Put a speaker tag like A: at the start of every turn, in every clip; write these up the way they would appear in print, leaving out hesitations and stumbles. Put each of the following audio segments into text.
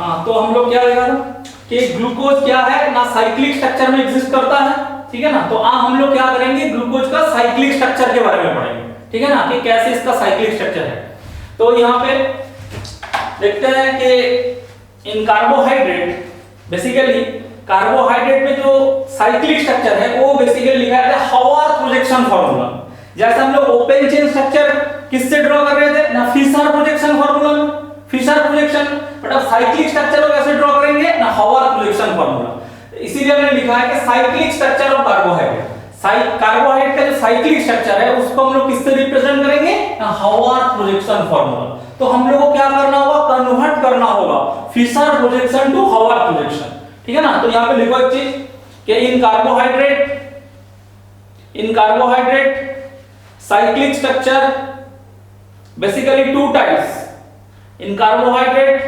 A: हाँ, तो हम लोग क्या देखा था कि ग्लूकोज क्या है ना, साइक्लिक स्ट्रक्चर में एग्जिस्ट करता है, ठीक है ना। तो आज हम लोग क्या करेंगे, ग्लूकोज का साइक्लिक स्ट्रक्चर के बारे में पढ़ेंगे, ठीक है ना, कि कैसे इसका साइक्लिक स्ट्रक्चर है। तो यहाँ पे देखते हैं कि इन कार्बोहाइड्रेट, बेसिकली कार्बोहाइड्रेट में जो साइक्लिक स्ट्रक्चर है वो बेसिकली लिखा है हॉवर्थ प्रोजेक्शन फार्मूला। जैसे हम लोग ओपन चेन स्ट्रक्चर किससे ड्रॉ कर रहे थे ना, फिशर प्रोजेक्शन फार्मूला में, फिशर प्रोजेक्शन। बट अब साइक्लिक स्ट्रक्चर को कैसे ड्रॉ करेंगे ना, हॉवर्थ प्रोजेक्शन फार्मूला। इसीलिए हमने लिखा है कि cyclic structure of carbohydrate, carbohydrate का जो साइक्लिक स्ट्रक्चर है उसको हम लोग किससे रिप्रेजेंट करेंगे ना, हॉवर्थ प्रोजेक्शन फार्मूला। तो हम लोग को क्या करना होगा, कन्वर्ट करना होगा Fischer projection to Haworth projection, ठीक है ना। तो यहाँ पे लिखो एक चीज कि इन carbohydrate cyclic structure basically two types. In carbohydrate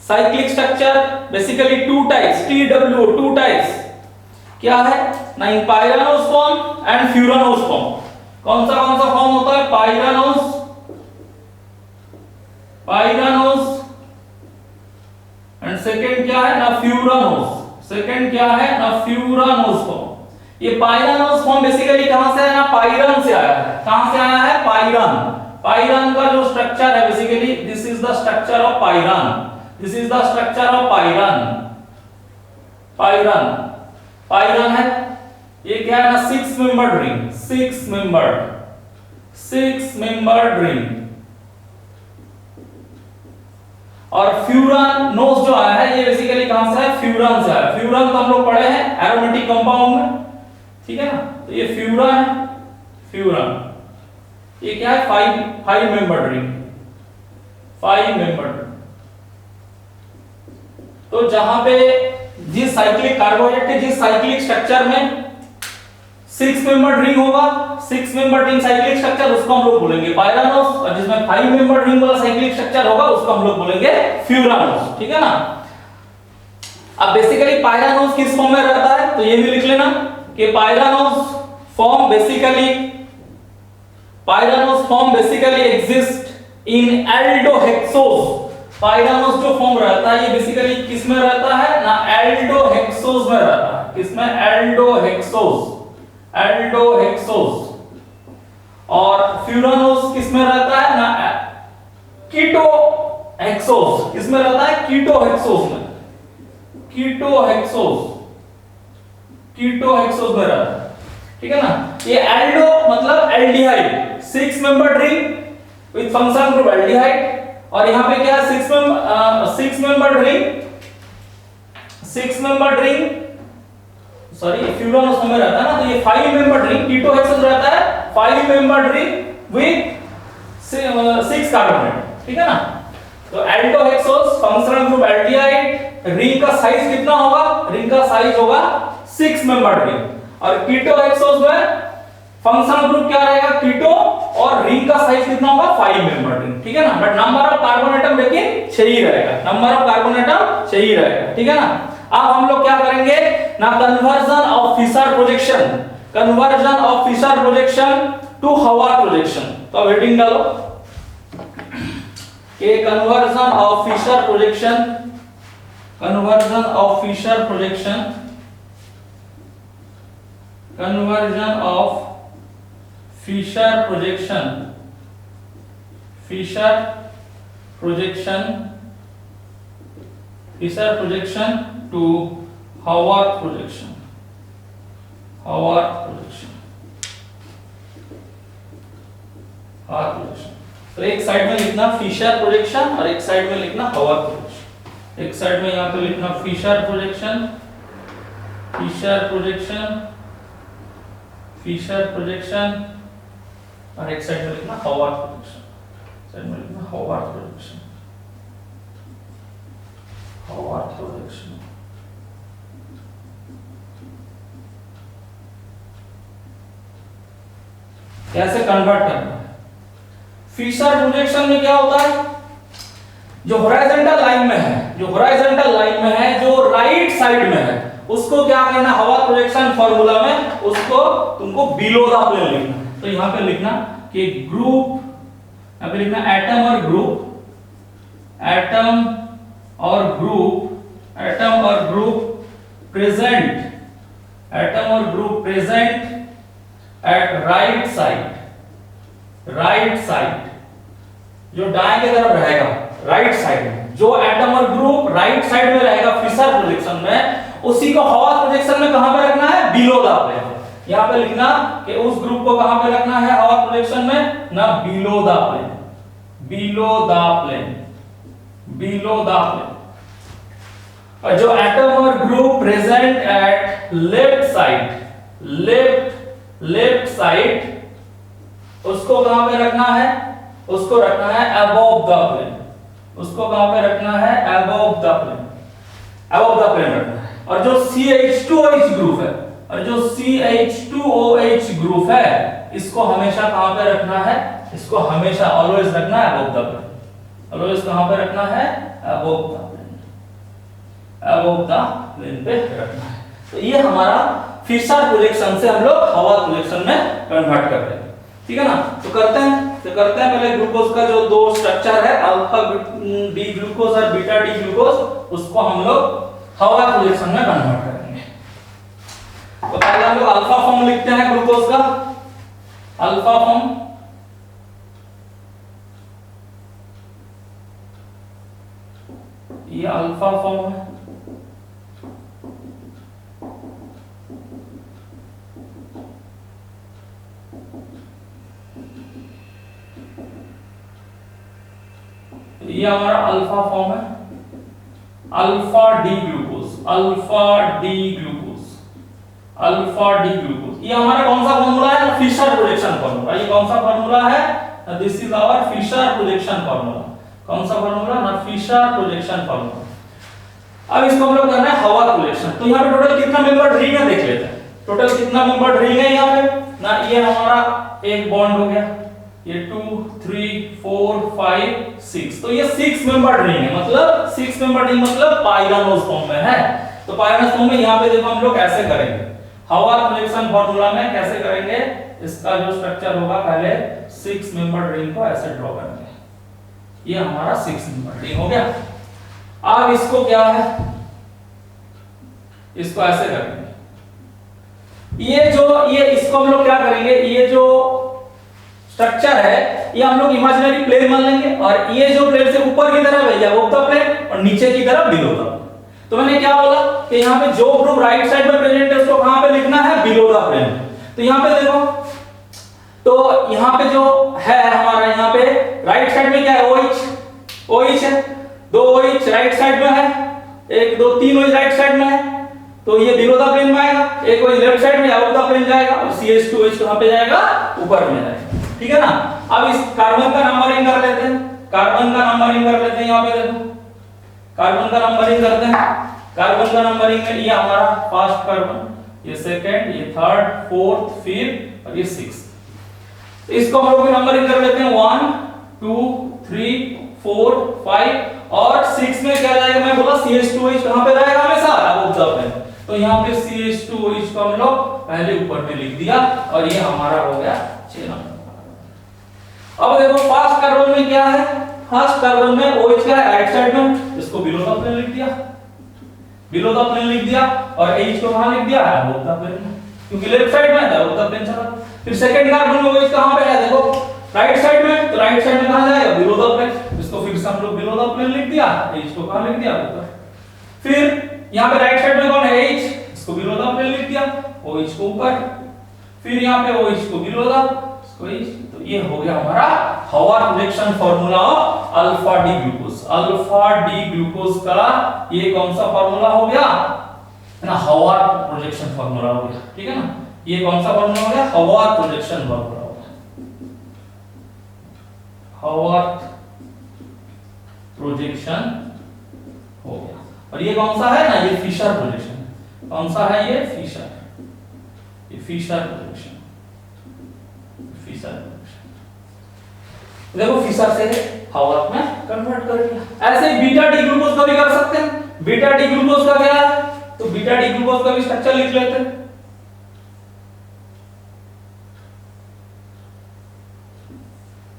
A: cyclic structure basically two types, TWO, two types. क्या है ना, pyranose form and furanose form. कौन सा फॉर्म होता है, pyranose and second क्या है ना, furanose form. ये पाइरानोस फॉर्म बेसिकली कहां से आया ना, पाइरन से आया है। कहां से आया है, पाइरन का जो स्ट्रक्चर है basically this is the structure of pyran है। ये क्या है ना, सिक्स मेंबर्ड रिंग। और फ्यूरानोस जो आया है ये बेसिकली कहां से है, फ्यूरन से आया। फ्यूरन तो हम लोग पढ़े हैं एरोमेटिक कंपाउंड में, ठीक है ना। तो ये फ्यूरन ये क्या है, फाइव मेंबर्ड रिंग। तो जहां पे जिस साइक्लिक कार्बोहाइड्रेट के जिस साइक्लिक स्ट्रक्चर में 6 मेंबर्ड रिंग होगा, 6 मेंबर्ड रिंग साइक्लिक स्ट्रक्चर, उसको हम लोग बोलेंगे पाइरानोस। और जिसमें 5 मेंबर्ड रिंग वाला साइक्लिक स्ट्रक्चर होगा उसको हम लोग बोलेंगे फ्यूरानोस, ठीक है ना। अब बेसिकली पाइरानोस किस फॉर्म में रहता है, तो ये भी लिख लेना कि पाइरानोस फॉर्म बेसिकली एग्जिस्ट इन एल्डोहेक्सोस। पाइरानोस जो फॉर्म रहता है ये बेसिकली किस में रहता है ना, एल्डोहेक्सोस में रहता है। किसमें, एल्डोहेक्सोस। और फ्यूरानोस किसमें रहता है ना, कीटोहेक्सोस। किसमें रहता है, कीटोहेक्सोस में, कीटोहेक्सोस में रहता है, ठीक है ना। ये एल्डो मतलब aldehyde, 6 membered ring with function group aldehyde. और यहां पे क्या है, 6 मेंबर्ड रिंग सॉरी फ्यूरानोस में रहता है ना, तो ये 5 मेंबर्ड रिंग, कीटोहेक्सोस रहता है 5 मेंबर्ड रिंग विद 6 कार्बन, ठीक है ना। तो एल्डोहेक्सोस फंक्शनल ग्रुप एल्डिहाइड, रिंग का साइज कितना होगा, रिंग का साइज होगा 6 मेंबर्ड रिंग। और कीटोहेक्सोस में फंक्शनल ग्रुप क्या रहेगा, कीटो, और रिंग का साइज कितना होगा 5 मेंबर्ड रिंग, ठीक है ना। But number of carbon atom लेकिन सही रहेगा, ठीक है ना। अब हम लोग क्या करेंगे ना, conversion of Fischer projection to Haworth projection. तो हेडिंग डालो कि conversion of Fischer projection to Howard projection. तो एक साइड में लिखना फिशर प्रोजेक्शन और एक साइड में लिखना हॉवर्थ प्रोजेक्शन। एक साइड में यहाँ पे लिखना फिशर प्रोजेक्शन और एक साइड में लिखना हॉवर्थ प्रोजेक्शन। कैसे कन्वर्ट करना है, फिशर प्रोजेक्शन में क्या होता है, जो हॉरिजॉन्टल लाइन में है, जो राइट साइड में है, उसको क्या करना, हॉवर्थ प्रोजेक्शन फार्मूला में उसको तुमको बिलो द प्लेन लिखना। तो यहां पे लिखना कि ग्रुप, यहां पे लिखना एटम और ग्रुप एटम और group present eight right side जो दाएं की तरफ रहेगा राइट साइड में, जो एटम और ग्रुप राइट साइड में रहेगा फिशर प्रोजेक्शन में, उसी को हॉवर प्रोजेक्शन में कहां पे रखना है? Below the plane. यहां पे लिखना कि उस ग्रुप को कहां पे रखना है हॉवर प्रोजेक्शन में? ना below the plane, below the plane, below the plane. और जो एटम और group present at left side उसको कहां पे रखना है? उसको रखना है अबव द प्लेन, उसको कहां पे रखना है? Above the plane, above the plane रखना है। और जो CH2OH ग्रुप है, और जो CH2OH ग्रुप है, इसको हमेशा कहां पे रखना है? इसको हमेशा ऑलवेज रखना है अबव द प्लेन। ऑलवेज कहां पे रखना है? Above the plane, above the plane पे रखना है। तो ये हमारा फिशर प्रोजेक्शन से हम लोग हॉवर प्रोजेक्शन में कन्वर्ट कर रहे हैं, ठीक है ना। तो करते हैं पहले ग्लूकोज का जो दो स्ट्रक्चर है अल्फा डी ग्लूकोज और बीटा डी ग्लूकोज, उसको हम लोग हॉवर प्रोजेक्शन में कन्वर्ट करेंगे। तो पहले हम लोग अल्फा फॉर्म लिखते हैं ग्लूकोज का, अल्फा फॉर्म। ये अल्फा फॉर्म है, ये हमारा अल्फा फॉर्म है, alpha D glucose, alpha D glucose, alpha D glucose. ये हमारा कौन सा फार्मूला है? Fischer projection formula. ये कौन सा फार्मूला है? This is our Fischer projection formula. कौन सा फार्मूला? ना फिशर प्रोजेक्शन फार्मूला। अब इसको हम लोग करना है हॉवर प्रोजेक्शन। तो यहाँ पे टोटल कितना मेंबर रिंग है देख लेते हैं। टोटल कितना मेंबर रिंग है यहाँ पे? ना ये हमारा एक बॉन्ड हो गया, ये 2 3 4 5 6, तो ये 6 मेंबर रिंग है। मतलब 6 मेंबर रिंग मतलब पाइरानोज फॉर्म में है। तो पाइरानोज फॉर्म में यहाँ पे देखो हम लोग कैसे करेंगे हॉवर प्रोजेक्शन फार्मूला में, कैसे करेंगे? इसका जो स्ट्रक्चर होगा पहले 6 मेंबर रिंग को ऐसे ड्रॉ करेंगे। ये हमारा 6 मेंबर रिंग हो गया। अब इसको क्या है? इसको ऐसे करेंगे। ये इसको हम लोग क्या करेंगे? ये जो स्ट्रक्चर है ये हम लोग इमेजिनरी प्लेन मान लेंगे, और ये जो प्लेन से ऊपर की तरफ है अबव द प्लेन और नीचे की तरफ बिलो द। तो मैंने क्या बोला कि यहाँ पे जो ग्रुप राइट साइड में प्रेजेंट है उसको कहां पे लिखना है? Below the plane. तो यहाँ पे देखो, तो यहाँ पे जो है हमारा, यहाँ पे राइट साइड में क्या है? OH है, 2 OH राइट साइड में है, 1 2 3 OH राइट साइड में है, तो ये बिलो द प्लेन में आएगा। एक OH लेफ्ट साइड में अबव द प्लेन जाएगा, और CH2OH कहां पे जाएगा? ऊपर में जाएगा, ठीक है ना। अब इस कार्बन का नंबरिंग कर लेते हैं, कार्बन का नंबरिंग कर लेते हैं। यहाँ पे देखो कार्बन का नंबरिंग करते हैं। कार्बन का नंबरिंग में ये हमारा फर्स्ट कार्बन, ये सेकंड, ये थर्ड, फोर्थ, फिफ्थ और ये सिक्स्थ। इसको हम लोग नंबरिंग कर लेते हैं 1 2 3 4 5 और 6 में क्या जाएगा? मैं बोला CH2OH कहां पे रहेगा? हमेशा अबव द प्लेन। तो यहाँ पे CH2OH को हम लोग पहले ऊपर में लिख दिया, और ये हमारा हो गया 6 नंबर। अब देखो फर्स्ट कार्बन में क्या है? फर्स्ट कार्बन में OH क्या है? राइट साइड में, इसको बिलो द प्लेन लिख दिया, बिलो द प्लेन लिख दिया, और H को कहां लिख दिया? अबव द प्लेन, क्योंकि लेफ्ट साइड में है अबव द प्लेन चला। फिर सेकंड कार्बन में OH कहां पे है? देखो राइट साइड में, तो राइट साइड में कहां जाएगा? बिलो द प्लेन, इसको फिर से हम लोग बिलो द प्लेन लिख दिया, H को कहां लिख दिया? ऊपर। फिर यहां पे राइट साइड में कौन है? H, इसको बिलो द प्लेन लिख दिया, OH को ऊपर। फिर यहां पे OH को बिलो द, इसको H। तो ये हो गया हमारा hover projection formula of alpha D glucose. Alpha D glucose का ये कौन सा फार्मूला हो गया? ना हॉवर प्रोजेक्शन फार्मूला हो गया, ठीक है ना। ये कौन सा फार्मूला हो गया? हॉवर प्रोजेक्शन फार्मूला हो गया, हॉवर प्रोजेक्शन हो गया। और ये कौन सा है? ना ये फिशर प्रोजेक्शन। कौन सा है? ये फिशर, ये फिशर प्रोजेक्शन, फिशर प्रोजेक्शन। देखो फिशर से हॉवर में कन्वर्ट कर दिया। ऐसे ही बीटा डी ग्लूकोज का भी कर सकते हैं। बीटा डी ग्लूकोज का क्या है? तो बीटा डी ग्लूकोज का भी स्ट्रक्चर लिख लेते हैं।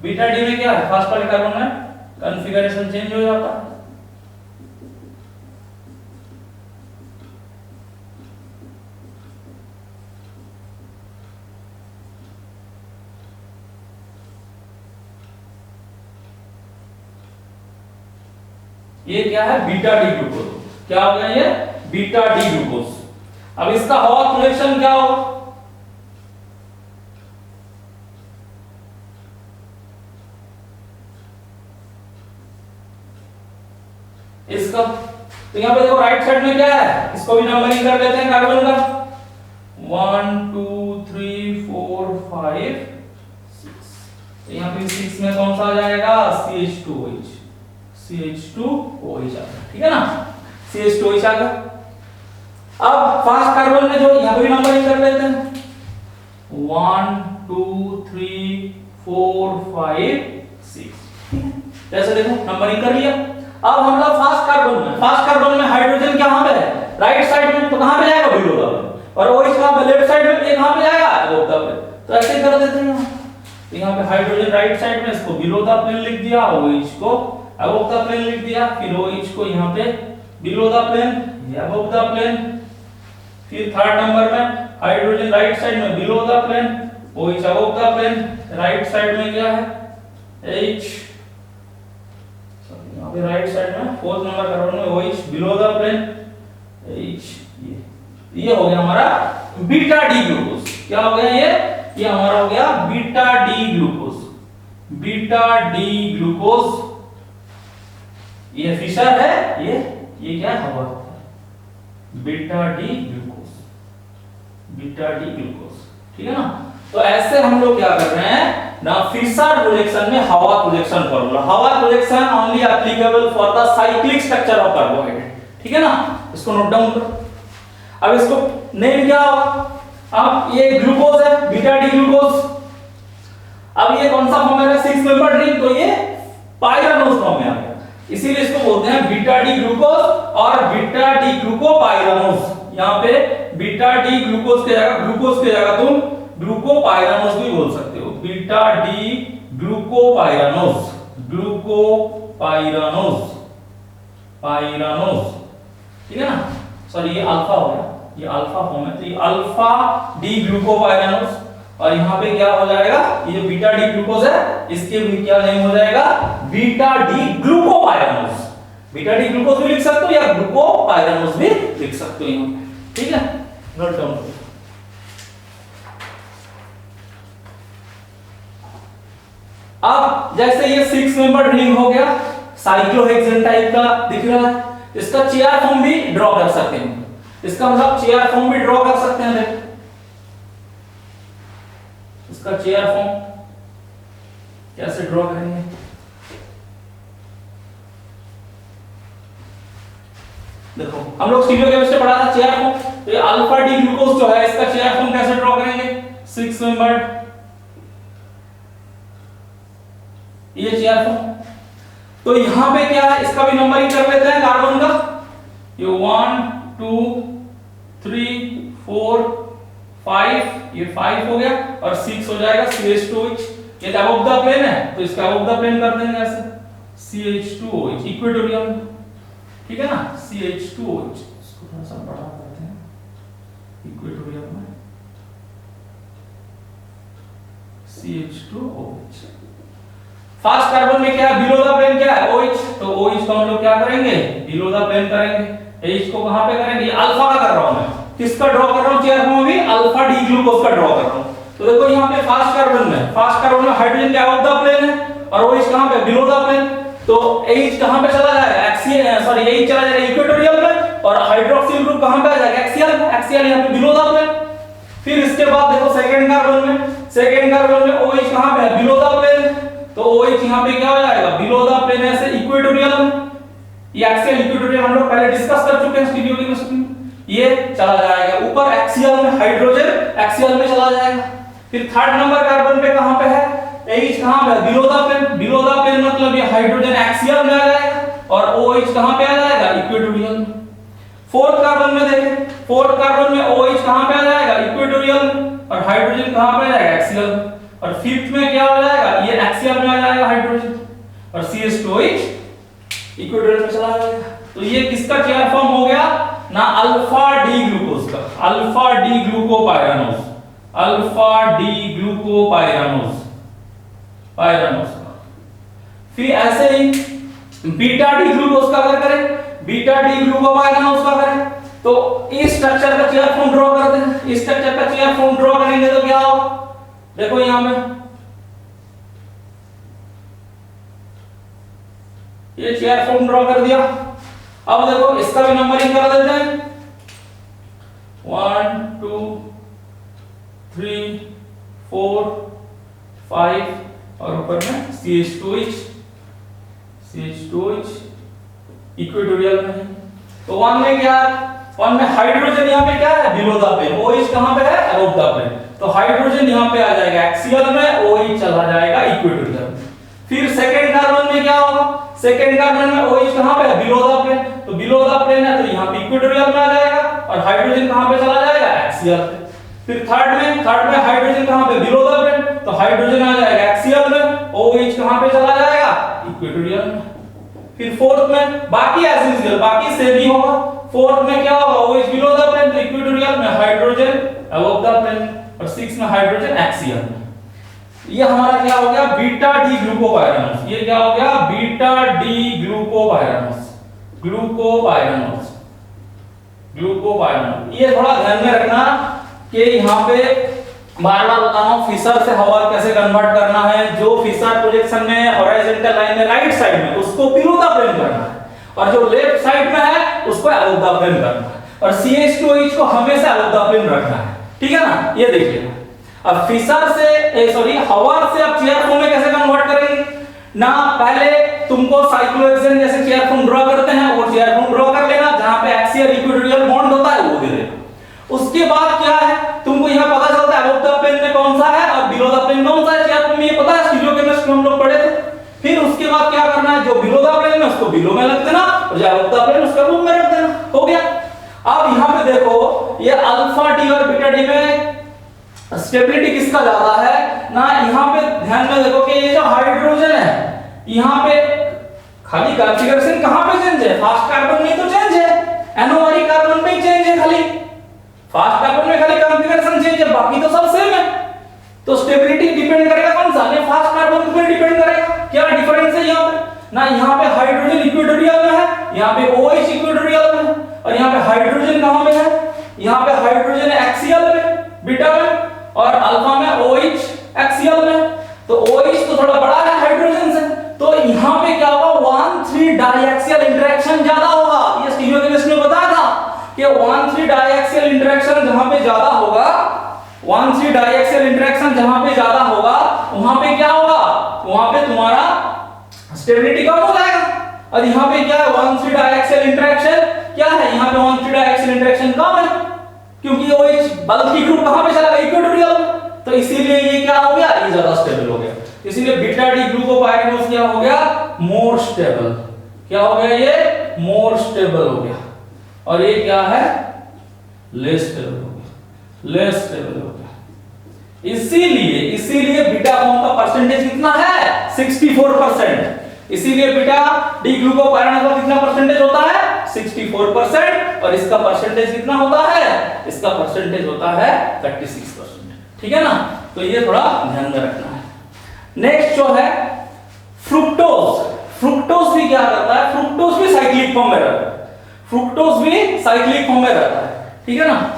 A: बीटा डी में क्या है? फर्स्ट वाले कार्बन में कॉन्फ़िगरेशन चेंज हो जाता है, ये क्या है, बीटा डी ग्लूकोज। क्या हो गया ये, बीटा डी ग्लूकोज। अब इसका हवा प्रोजेक्शन क्या होगा, इसका तो यहां पे देखो राइट साइड में क्या है, इसको भी नंबरिंग कर लेते हैं कार्बन का 1 2 3 4 5 6। तो यहां पे 6 में कौन सा आ जाएगा, CH2OH, CH2OH आ गया, ठीक है ना, CH2OH आ गया। अब फास्ट कार्बन में जो यहां पे भी नंबरिंग कर लेते हैं 1 2 3 4 5 6। जैसे देखो नंबरिंग कर लिया। अब हम लोग फास्ट कार्बन में हाइड्रोजन कहां पे है, राइट साइड में, तो कहां पे जाएगा, बिलो द प्लेन। और OH कहां पे, लेफ्ट साइड में, ये कहां पे जाएगा, अबव द प्लेन। तो ऐसे ही कर देते हैं। तो यहां पे हाइड्रोजन राइट साइड में, इसको बिलो द प्लेन लिख दिया, OH को अबव द प्लेन लिख दिया, फिर OH को यहां पे बिलो द प्लेन, ये अबव द प्लेन। फिर थर्ड नंबर में हाइड्रोजन राइट साइड में below the plane, OH above the plane, right side में क्या है, H, यहां पे राइट साइड में फोर्थ नंबर कार्बन में OH below the plane, H, ये हो गया हमारा बीटा डी ग्लूकोज। क्या हो गया ये हमारा हो गया beta D glucose, beta D glucose. ये फिशर है, ये क्या है, हवा, beta D glucose, beta D glucose, ठीक है ना। तो ऐसे हम लोग क्या कर रहे हैं ना, फिशर प्रोजेक्शन में हवा प्रोजेक्शन फॉर्मूला, हवा projection only applicable for the cyclic structure of carbohydrate, ठीक है ना, इसको नोट डाउन करो। अब इसको नेम क्या होगा, अब ये ग्लूकोज है, बीटा डी ग्लूकोज। अब ये कौन सा फॉर्म है, 6 मेंबर रिंग, तो ये पाइरानोज फॉर्म में आ गया, इसीलिए इसको बोलते हैं बीटा डी ग्लूकोज और बीटा डी ग्लूकोपाइरानोज। यहां पे बीटा डी ग्लूकोज के जगह तुम ग्लूकोपाइरानोज भी बोल सकते हो, बीटा डी ग्लूकोपाइरानोज, ग्लूकोपाइरानोज, पाइरानोज, ठीक है ना। सॉरी ये अल्फा हो गया, ये अल्फा फॉर्म है, तो ये अल्फा डी ग्लूकोपाइरानोज। और यहां पे क्या हो जाएगा, ये बीटा डी ग्लूकोज है, इसके भी क्या नेम हो जाएगा, beta D glucopyranose. Beta D glucose भी लिख सकते हो या ग्लूकोपाइरानोज भी लिख सकते हो यहां, ठीक है, नोट डाउन करो। अब जैसे ये 6 मेंबर रिंग हो गया, साइक्लोहेक्सेन टाइप का दिख रहा है, इसका चेयर फॉर्म भी ड्रॉ कर सकते हैं, इसका मतलब चेयर फॉर्म भी ड्रॉ कर सकते हैं। देखो इसका चेयर फॉर्म कैसे ड्रॉ करेंगे, देखो हम लोग स्टीरियोकेमिस्ट्री पढ़ा था चेयर फॉर्म, तो ये अल्फा डी ग्लूकोज जो है, इसका चेयर फॉर्म कैसे ड्रॉ करेंगे, 6 मेंबर, ये चेयर फॉर्म। तो यहां पे क्या है, इसका भी नंबरिंग कर लेते हैं कार्बन का, ये 1 2 3 4 5, ये 5 हो गया, और 6 हो जाएगा CH2OH। ये अबव द प्लेन है, तो इसका अबव द प्लेन कर देंगे ऐसे, CH2OH इक्वेटोरियल, ठीक है ना, CH2OH। इसको थोड़ा सा बड़ा करते हैं, इक्वेटोरियल में CH2OH। फास्ट कार्बन में क्या है, बिलो द प्लेन क्या है, OH, तो OH को हम लोग क्या करेंगे, बिलो द प्लेन करेंगे। H को कहां पे करेंगे, अल्फा का कर रहा हूं मैं, किसका ड्रॉ कर रहा हूं, चेयर फॉर्म भी अल्फा डी ग्लूकोज का ड्रॉ कर रहा हूं। तो देखो यहां पे फास्ट कार्बन में हाइड्रोजन क्या अबव द प्लेन है, और OH कहां पे, बिलो द प्लेन। तो H कहां पे चला जाएगा, एक्सियल, सॉरी H चला जाएगा इक्वेटोरियल में, और हाइड्रोक्सिल ग्रुप कहां पे आ जाएगा, एक्सियल यहां पे बिलो द प्लेन। फिर इसके बाद देखो सेकंड कार्बन में OH कहां पे है, बिलो द प्लेन, तो OH यहां पे क्या हो जाएगा, बिलो द प्लेन ऐसे इक्वेटोरियल में। ये एक्सियल इक्वेटोरियल हम लोग पहले डिस्कस कर चुके हैं स्टीरियोकेमिस्ट्री में, ये चला जाएगा ऊपर एक्सियल में, हाइड्रोजन एक्सियल में चला जाएगा। फिर थर्ड नंबर कार्बन पे कहां पे है, H कहां पे, बिलो द प्लेन मतलब ये हाइड्रोजन एक्सियल में आ जाएगा, और OH कहां पे आ जाएगा, इक्वेटोरियल में। फोर्थ कार्बन में देखें, फोर्थ कार्बन में OH कहां पे आ जाएगा, इक्वेटोरियल में, और हाइड्रोजन कहां पे आ जाएगा, एक्सियल में। और फिफ्थ में क्या हो जाएगा, ये एक्सियल में आ जाएगा हाइड्रोजन, और CH2OH इक्वेटोरियल में चला जाएगा। तो ये किसका चेयर फॉर्म हो गया ना, अल्फा डी ग्लूकोज का, alpha D glucopyranose, alpha D glucopyranose, pyranose. फिर ऐसे ही बीटा डी ग्लूकोज का अगर करें, बीटा डी ग्लूकोबाइरानोस का करें, तो इस स्ट्रक्चर का चेयर फॉर्म ड्रॉ करते हैं। इस स्ट्रक्चर का चेयर फॉर्म ड्रॉ करेंगे तो क्या होगा, देखो यहां पे ये चेयर फॉर्म ड्रॉ कर दिया। अब देखो इसका भी नंबरिंग कर देते हैं, 1 2 3 4 5 और ऊपर में CH2H इक्वेटोरियल में है। तो 1 में क्या है, 1 में हाइड्रोजन यहाँ पे क्या है, बिलो द प्लेन, OH कहां पे है, अबव द प्लेन। तो हाइड्रोजन यहाँ पे आ जाएगा एक्सियल में, OH चला जाएगा इक्वेटोरियल में। फिर सेकंड कार्बन में क्या होगा, सेकंड कार्बन में OH कहां पे है, बिलो द प्लेन। तो बिलो द प्लेन है तो यहाँ पे इक्वेटोरियल में आ जाएगा और हाइड्रोजन कहां पे चला जाएगा, एक्सियल पे। फिर थर्ड में हाइड्रोजन कहां पे, बिलो द प्लेन, तो हाइड्रोजन आ जाएगा एक्सियल में, OH कहां पे चला जाएगा, इक्वेटोरियल में। फिर फोर्थ में बाकी एज यूजुअल, बाकी सेम ही होगा। फोर्थ में क्या होगा, OH बिलो द प्लेन, तो इक्वेटोरियल में, हाइड्रोजन अबव द प्लेन, और 6 में हाइड्रोजन एक्सियल में। ये हमारा क्या हो गया, बीटा डी ग्लूकोबाइरानोस। ये क्या हो गया, बीटा डी ग्लूकोबाइरानोस, ग्लूकोबाइरानोस। ये थोड़ा ध्यान में रखना कि यहाँ पे बार बार बता रहा हूं, फिशर से हवा कैसे कन्वर्ट करना है। जो फिशर प्रोजेक्शन में हॉरिजॉन्टल लाइन में राइट साइड में, उसको बिलो द प्लेन करना है, और जो लेफ्ट साइड में है उसको अबव द प्लेन करना है, और CH2H को हमेशा अबव द प्लेन रखना है, ठीक है ना। ये देखिए, अब फिशर से हवा से आप चेयर फॉर्म में कैसे कन्वर्ट करेंगे ना, पहले तुमको साइक्लोहेक्सेन जैसे चेयर फॉर्म ड्रॉ करते हैं वो चेयर फॉर्म ड्रॉ कर लेना, जहां पे एक्सियल इक्वेटोरियल बॉन्ड होता है वो दे देना। उसके बाद क्या है, तुमको यहां पता चलता है अबव द प्लेन में कौन सा है और बिलो द प्लेन कौन सा है, चेयर फॉर्म में ये पता है, स्टीरियोकेमिस्ट्री हम लोग पढ़े थे। फिर उसके बाद क्या करना है, जो बिलो द प्लेन में उसको बिलो में रख देना, और जो अबव द प्लेन उसको अबव में रख देना, हो गया। अब यहां पे देखो, ये अल्फा डी और बीटा डी में स्टेबिलिटी किसका ज्यादा है ना, यहाँ पे ध्यान में देखो कि ये जो हाइड्रोजन है, यहाँ पे खाली कॉन्फ़िगरेशन कहां पे चेंज है, फास्ट कार्बन में तो चेंज है, NO वाली कार्बन में चेंज है, खाली फास्ट कार्बन में खाली कॉन्फ़िगरेशन चेंज है, बाकी तो सब सेम है। तो स्टेबिलिटी डिपेंड करेगा कौन सा, ने फास्ट कार्बन पे डिपेंड करेगा। क्या डिफरेंस है यहाँ पे ना, यहाँ पे हाइड्रोजन इक्वेटोरियल में है, यहाँ पे OH इक्वेटोरियल में है, और यहाँ पे हाइड्रोजन कहां पे है, यहाँ पे हाइड्रोजन एक्सियल में बीटा में, और अल्फा में OH एक्सियल में। तो OH तो थोड़ा बड़ा है हाइड्रोजन से, तो यहाँ पे क्या होगा, 1,3 डाइएक्सियल इंटरेक्शन ज्यादा होगा। ये स्टीरियोकेमिस्ट्री में बताया था कि 1,3 डाइएक्सियल इंटरेक्शन जहां पे ज्यादा होगा, 1,3 डाइएक्सियल इंटरेक्शन जहां पे ज्यादा होगा, वहां पे क्या होगा, वहां पे तुम्हारा स्टेबिलिटी कम हो जाएगा। और यहाँ पे क्या है, 1,3 डाइएक्सियल इंटरेक्शन क्या है, यहाँ पे 1,3 डाइएक्सियल इंटरेक्शन कम है, क्योंकि OH बल्कि ग्रुप कहां पे चला गया, इक्वेटोरियल में। तो इसीलिए ये क्या हो गया, ये ज्यादा स्टेबल हो गया। इसीलिए बीटा डी ग्लूकोबाइरानोस क्या हो गया, मोर स्टेबल। क्या हो गया, ये मोर स्टेबल हो गया, और ये क्या है, लेस स्टेबल हो गया, लेस स्टेबल हो गया। इसीलिए बीटा फॉर्म का परसेंटेज कितना है, 64%। इसीलिए बीटा डी ग्लूकोबाइरानोस का कितना परसेंटेज होता है, 64%, और इसका परसेंटेज कितना होता है, इसका परसेंटेज होता है 36%, ठीक है ना। तो ये थोड़ा ध्यान में रखना है। नेक्स्ट जो है फ्रुक्टोज। फ्रुक्टोज भी क्या करता है, फ्रुक्टोज भी साइक्लिक फॉर्म में रहता है, फ्रुक्टोज भी साइक्लिक फॉर्म में रहता है, ठीक है ना।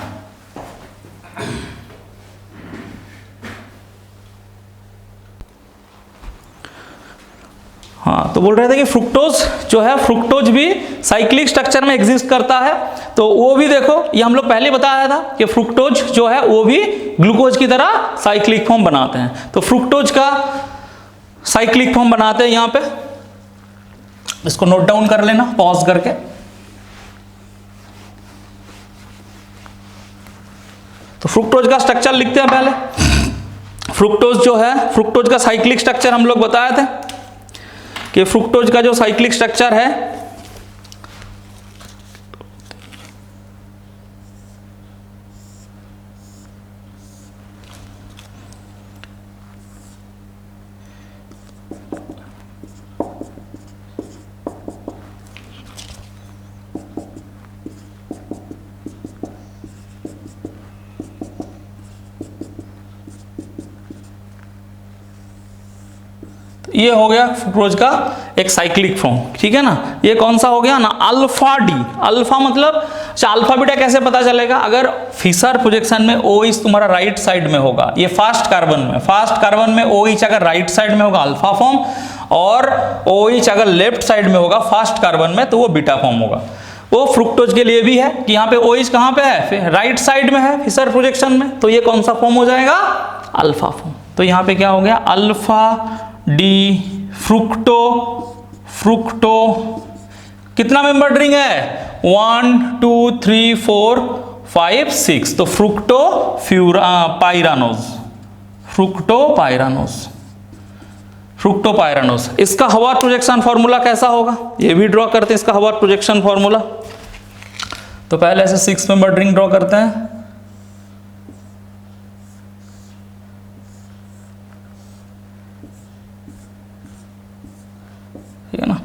A: हाँ, तो बोल रहे थे कि फ्रुक्टोज जो है, फ्रुक्टोज भी साइक्लिक स्ट्रक्चर में एग्जिस्ट करता है। तो वो भी देखो, ये हम लोग पहले बताया था कि फ्रुक्टोज जो है वो भी ग्लूकोज की तरह साइक्लिक फॉर्म बनाते हैं। तो फ्रुक्टोज का साइक्लिक फॉर्म बनाते हैं यहाँ पे, इसको नोट डाउन कर लेना पॉज करके। तो फ्रुक्टोज का स्ट्रक्चर लिखते हैं पहले। फ्रुक्टोज जो है, फ्रुक्टोज का साइक्लिक स्ट्रक्चर हम लोग बताए थे कि फ्रुक्टोज का जो साइक्लिक स्ट्रक्चर है, तो ये हो गया फ्रुक्टोज का एक साइक्लिक फॉर्म, ठीक है ना। ये कौन सा हो गया ना, अल्फा डी। अल्फा मतलब अच्छा, अल्फा बीटा कैसे पता चलेगा, अगर फिशर प्रोजेक्शन में OH तुम्हारा राइट साइड में होगा, ये फास्ट कार्बन में OH अगर राइट साइड में होगा अल्फा फॉर्म, और OH अगर लेफ्ट साइड में होगा फास्ट कार्बन में तो वो बीटा फॉर्म होगा। वो फ्रुक्टोज के लिए भी है कि यहाँ पे OH कहाँ पे है, राइट साइड में है फिशर प्रोजेक्शन में, तो ये कौन सा फॉर्म हो जाएगा, अल्फा फॉर्म। तो यहाँ पे क्या हो गया, अल्फा डी फ्रुक्टो कितना मेंबर रिंग है, 1 2 3 4 5 6, तो फ्रुक्टोपाइरानोस। इसका हवार्ड प्रोजेक्शन फॉर्मूला कैसा होगा, ये भी ड्रॉ करते हैं इसका हवार्ड प्रोजेक्शन फॉर्मूला। तो पहले ऐसे 6 मेंबर रिंग ड्रॉ करते हैं, ठीक है ना।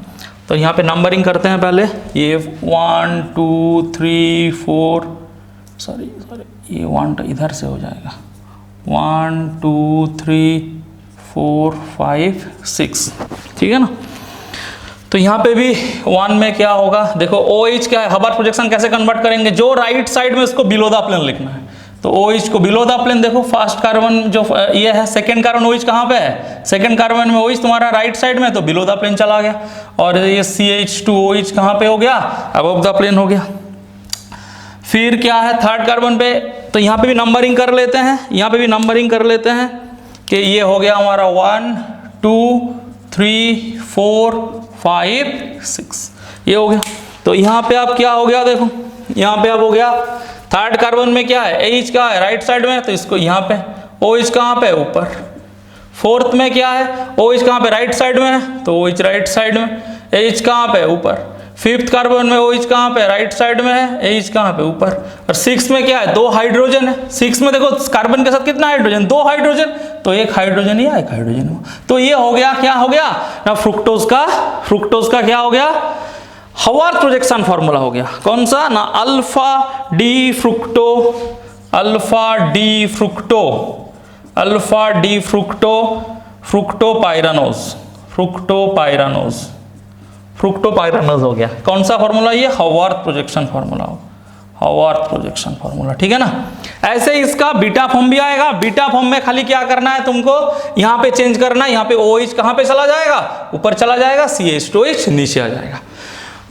A: तो यहाँ पे नंबरिंग करते हैं पहले, ये 1 2 3 4, सॉरी ये 1 इधर से हो जाएगा, 1 2 3 4 5 6, ठीक है ना। तो यहाँ पे भी 1 में क्या होगा, देखो OH क्या है, हवार्ड प्रोजेक्शन कैसे कन्वर्ट करेंगे, जो राइट साइड में उसको बिलो द प्लेन लिखना है, तो OH को बिलो द प्लेन, देखो फर्स्ट कार्बन जो ये है, सेकंड कार्बन OH कहाँ पे है, सेकंड कार्बन में OH तुम्हारा राइट साइड में, तो बिलो द प्लेन चला गया, और ये CH2OH कहाँ पे हो गया, अबव द प्लेन हो गया। फिर क्या है थर्ड कार्बन पे, तो यहाँ पे भी नंबरिंग कर लेते हैं, यहाँ पे भी नंबरिंग कर लेते हैं कि ये हो गया हमारा 1 2 3 4 5 6, ये हो गया। तो यहाँ पे अब क्या हो गया, देखो यहाँ पे अब हो गया थर्ड कार्बन में क्या है, H क्या है राइट साइड में, तो इसको यहाँ पे, OH कहाँ पे ऊपर। फोर्थ में क्या है, OH कहाँ पे राइट साइड में है, तो OH राइट साइड में, H कहाँ पे ऊपर। फिफ्थ कार्बन में OH कहाँ पे राइट साइड में है, H कहाँ पे ऊपर। और सिक्स में क्या है, 2 हाइड्रोजन है, सिक्स में देखो कार्बन के साथ कितना हाइड्रोजन, 2 हाइड्रोजन, तो एक हाइड्रोजन या एक हाइड्रोजन हो। तो ये हो गया, क्या हो गया ना, फ्रुक्टोज का क्या हो गया, हवार्ड प्रोजेक्शन फॉर्मूला हो गया, कौन सा ना, अल्फा डी फ्रुक्टोपाइरानोस हो गया। कौन सा फॉर्मूला, ये हवार्ड प्रोजेक्शन फॉर्मूला हो, हवार्ड प्रोजेक्शन फॉर्मूला, ठीक है ना। ऐसे ही इसका बीटा फॉर्म भी आएगा, बीटा फॉर्म में खाली क्या करना है तुमको, यहाँ पे चेंज करना है, यहाँ पे OH कहाँ पे चला जाएगा, ऊपर चला जाएगा, CH2OH नीचे आ जाएगा।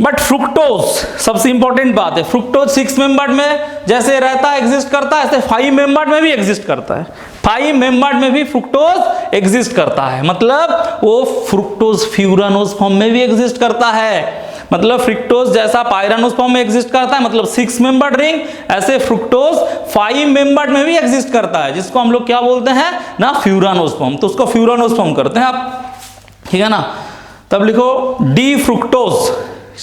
A: बट फ्रुक्टोज सबसे इंपॉर्टेंट बात है, फ्रुक्टोज 6 मेंबर्ड में जैसे रहता है एग्जिस्ट करता है, ऐसे 5 मेंबर्ड में भी एग्जिस्ट करता है, 5 मेंबर्ड में भी फ्रुक्टोज एग्जिस्ट करता है, मतलब वो फ्रुक्टोज फ्यूरानोज फॉर्म में भी एग्जिस्ट करता है, मतलब फ्रुक्टोज जैसा पायरानोज फॉर्म में एग्जिस्ट करता है, मतलब 6 मेंबर्ड रिंग, ऐसे फ्रुक्टोज 5 मेंबर्ड में भी एग्जिस्ट करता है, जिसको हम लोग क्या बोलते हैं ना, फ्यूरानोज फॉर्म। तो उसको फ्यूरानोज फॉर्म करते हैं आप, ठीक है ना। तब लिखो डी फ्रुक्टोज,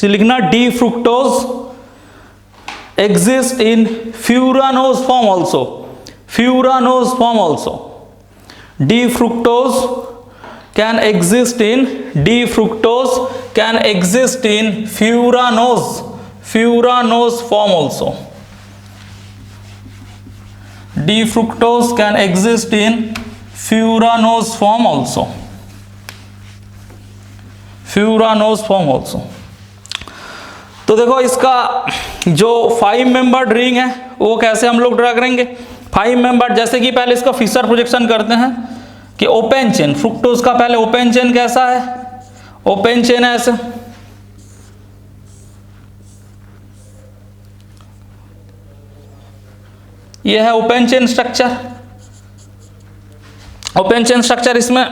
A: लिखना D fructose exist in furanose form also, d-fructose can exist in furanose form also, d-fructose can exist in furanose form also। तो देखो इसका जो 5 मेंबर्ड रिंग है वो कैसे हम लोग ड्रा करेंगे, 5 मेंबर्ड, जैसे कि पहले इसका फिशर प्रोजेक्शन करते हैं कि ओपन चेन, फ्रुक्टोज का पहले ओपन चेन कैसा है, ओपन चेन है ऐसे, ये है open chain structure. Open chain structure इसमें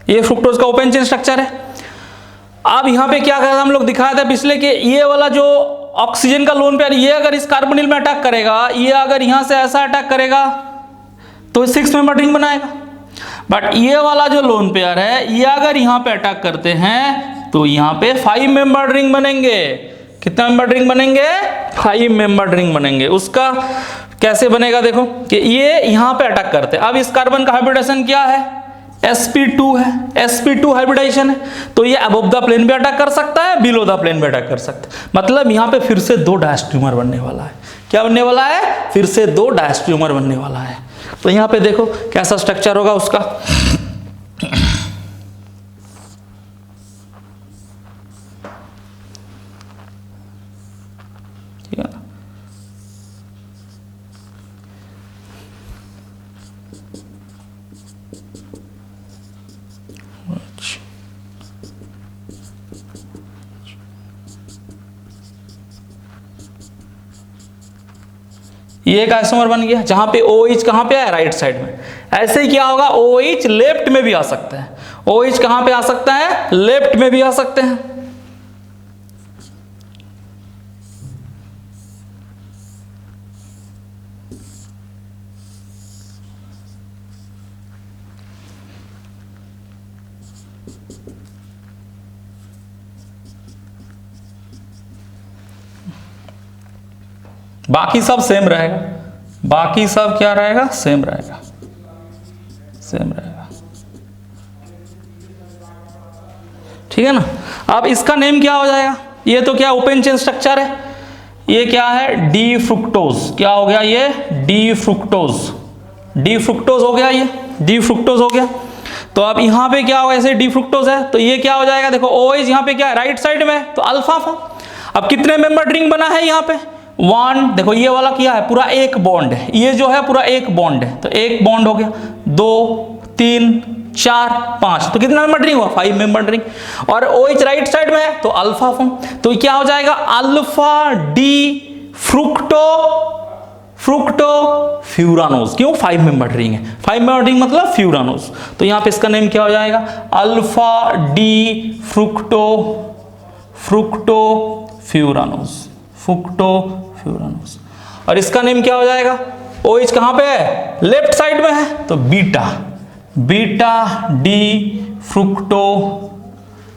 A: ये फ्रुक्टोज का ओपन चेन स्ट्रक्चर है। अब यहाँ पे क्या कहा हम लोग दिखाया था पिछले के, ये वाला जो ऑक्सीजन का लोन पेयर, ये अगर इस कार्बोनिल में अटैक करेगा, ये अगर यहाँ से ऐसा अटैक करेगा तो 6 मेंबर रिंग बनाएगा। बट ये वाला जो लोन पेयर है, ये अगर यहाँ पे अटैक करते हैं तो यहाँ पे 5 मेंबर रिंग बनेंगे। कितना मेंबर रिंग बनेंगे, 5 मेंबर रिंग बनेंगे। उसका कैसे बनेगा देखो कि ये यहाँ पे अटैक करते हैं। अब इस कार्बन का हाइब्रिडेशन क्या है, sp2 है, sp2 हाइब्रिडाइजेशन है, तो ये अबव द प्लेन भी अटैक कर सकता है, बिलो द प्लेन भी अटैक कर सकता है। मतलब यहाँ पे फिर से 2 डायस्ट्रोमर बनने वाला है। क्या बनने वाला है? फिर से 2 डायस्ट्रोमर बनने वाला है। तो यहाँ पे देखो कैसा स्ट्रक्चर होगा उसका। ठीक है ना, ये एक आइसोमर बन गया जहां पे OH कहां पे है? राइट साइड में। ऐसे ही क्या होगा? OH लेफ्ट में भी आ सकता है। OH कहां पे आ सकता है? लेफ्ट में भी आ सकते हैं। बाकी सब सेम रहेगा, बाकी सब क्या रहेगा? सेम रहेगा, सेम रहेगा। ठीक है ना। अब इसका नेम क्या हो जाएगा? ये तो क्या ओपन चेन स्ट्रक्चर है, ये क्या है? D fructose. क्या हो गया ये? D fructose. डी फ्रुक्टोज हो गया, ये डी फ्रुक्टोज हो गया। तो अब यहाँ पे क्या होगा? ऐसे डी फ्रुक्टोज है तो ये क्या हो जाएगा? देखो OH यहाँ पे क्या है? राइट साइड में, तो अल्फा फॉर्म। अब कितने मेंबर रिंग बना है यहाँ पे? 1। देखो ये वाला क्या है? पूरा एक बॉन्ड है, ये जो है पूरा एक बॉन्ड है, तो एक बॉन्ड हो गया। 2 3 4 5, तो कितना मेंबर रिंग हुआ? 5 मेंबर रिंग। और OH राइट साइड में है तो अल्फा फॉर्म, तो क्या हो जाएगा? Alpha D fructo furanose. क्यों? 5 मेंबर रिंग है, 5 मेंबर रिंग मतलब फ्यूरानोज। तो यहाँ पे इसका नेम क्या हो जाएगा? Alpha D fructofuranose, fructofuranose. और इसका नेम क्या हो जाएगा? OH कहां पे है? लेफ्ट साइड में है, तो बीटा डी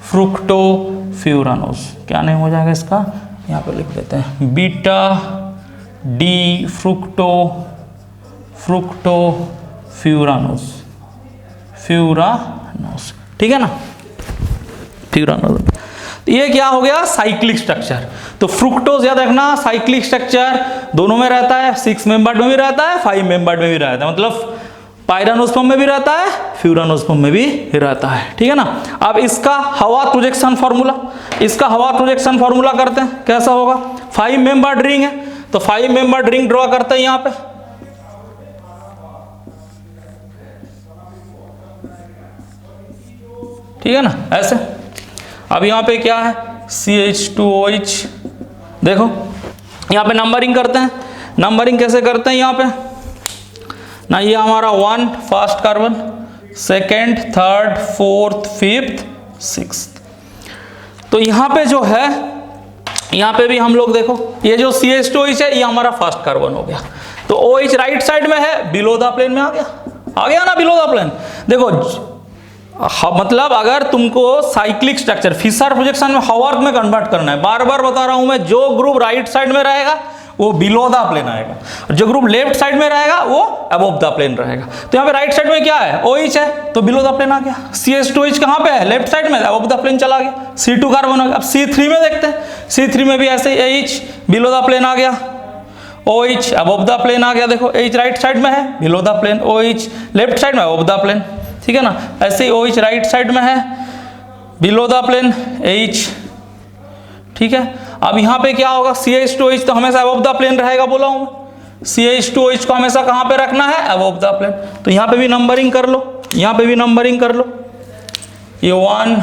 A: फ्रुक्टोफ्यूरानोस। क्या नेम हो जाएगा इसका? यहां पे लिख देते हैं, बीटा डी फ्यूरानोस। ठीक है ना, फ्यूरानोस। ये क्या हो गया? Cyclic structure. तो फ्रुक्टोज याद रखना, साइक्लिक स्ट्रक्चर दोनों में रहता है, 6 मेंबर्ड में भी रहता है, 5 मेंबर्ड में भी रहता है। मतलब पायरानोस्पर्म में भी रहता है, फ्यूरानोस्पर्म में भी रहता है। ठीक है ना। अब इसका हवा प्रोजेक्शन फार्मूला, इसका हवा प्रोजेक्शन फार्मूला करते हैं, कैसा होगा? 5 मेंबर्ड रिंग है, तो 5 मेंबर्ड रिंग ड्रॉ करते हैं यहाँ पे। ठीक है ना, ऐसे। अब यहाँ पे क्या है? CH2OH। देखो यहाँ पे नंबरिंग करते हैं। नंबरिंग कैसे करते हैं यहाँ पे ना? ये हमारा 1 first carbon, 2nd, 3rd, 4th, 5th, 6th। तो यहाँ पे जो है, यहाँ पे भी हम लोग देखो, ये जो CH2OH है ये हमारा फर्स्ट कार्बन हो गया, तो OH राइट साइड में है, बिलो द प्लेन में आ गया ना, बिलो द प्लेन। देखो मतलब अगर तुमको साइक्लिक स्ट्रक्चर फिशर प्रोजेक्शन में हावर्क में कन्वर्ट करना है, बार बार बता रहा हूं मैं, जो ग्रुप राइट साइड में रहेगा वो बिलो द प्लेन आएगा, और जो ग्रुप लेफ्ट साइड में रहेगा वो अबव द प्लेन रहेगा। तो यहाँ पे राइट साइड में क्या है? OH है, तो बिलो द प्लेन आ गया। CH2H कहाँ पे है? लेफ्ट साइड में, अबव द प्लेन चला गया। C2 कार्बन हो गया। अब C3 में देखते हैं, C3 में भी ऐसे H बिलो द प्लेन आ गया, OH अबव द प्लेन आ गया। देखो H राइट साइड में है, below the plane, OH left side में, अबव द प्लेन। ठीक है ना। ऐसे ही OH राइट साइड में है, बिलो द प्लेन, H। ठीक है। अब यहाँ पे क्या होगा? CH2H तो हमेशा अबव द प्लेन रहेगा, बोला हूँ मैं। CH2H को हमेशा कहाँ पे रखना है? Above the plane. तो यहाँ पे भी नंबरिंग कर लो, यहाँ पे भी नंबरिंग कर लो। ये 1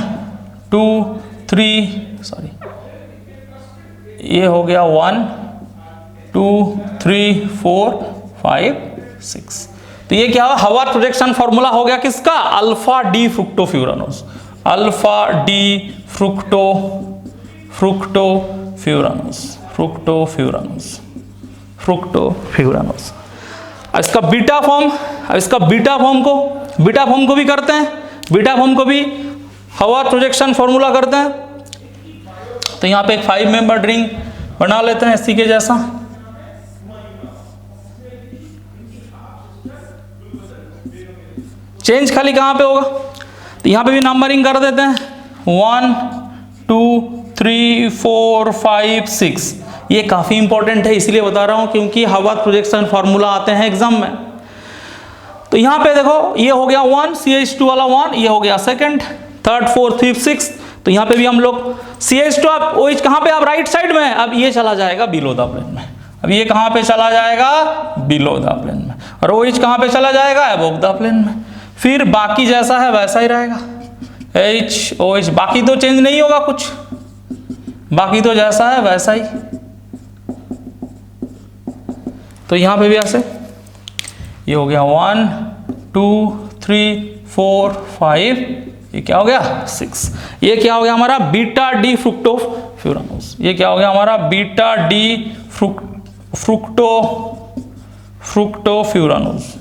A: 2 3 सॉरी, ये हो गया 1 2 3 4 5 6। तो ये क्या हुआ? हवा प्रोजेक्शन फॉर्मूला हो गया किसका? Alpha D fructofuranose, alpha D fructofuranose. इसका बीटा फॉर्म, इसका बीटा फॉर्म को भी करते हैं, बीटा फॉर्म को भी हवा प्रोजेक्शन फॉर्मूला करते हैं। तो यहाँ पे एक 5 मेंबर रिंग बना लेते हैं इसी के जैसा। चेंज खाली कहाँ पे होगा, तो यहाँ पे भी नंबरिंग कर देते हैं 1 2 3 4 5 6। ये काफ़ी इंपॉर्टेंट है इसलिए बता रहा हूँ क्योंकि हवा प्रोजेक्शन फार्मूला आते हैं एग्जाम में। तो यहाँ पे देखो ये हो गया 1 CH2 वाला 1, ये हो गया second, third fourth fifth six. तो यहाँ पे भी हम लोग CH2 आप OH कहाँ पे, आप राइट साइड में, अब ये चला जाएगा बिलो द प्लेन में, अब ये कहाँ पे चला जाएगा बिलो द प्लेन में, और OH कहाँ पे चला जाएगा अबव द प्लेन में। फिर बाकी जैसा है वैसा ही रहेगा, H OH, बाकी तो चेंज नहीं होगा कुछ, बाकी तो जैसा है वैसा ही। तो यहाँ पे भी ऐसे ये हो गया 1 2 3 4 5, ये क्या हो गया 6। ये क्या हो गया हमारा बीटा डी फ्रुक्टोफ्यूरानोस, ये क्या हो गया हमारा बीटा डी फ्रुक्टोफ्यूरानोस,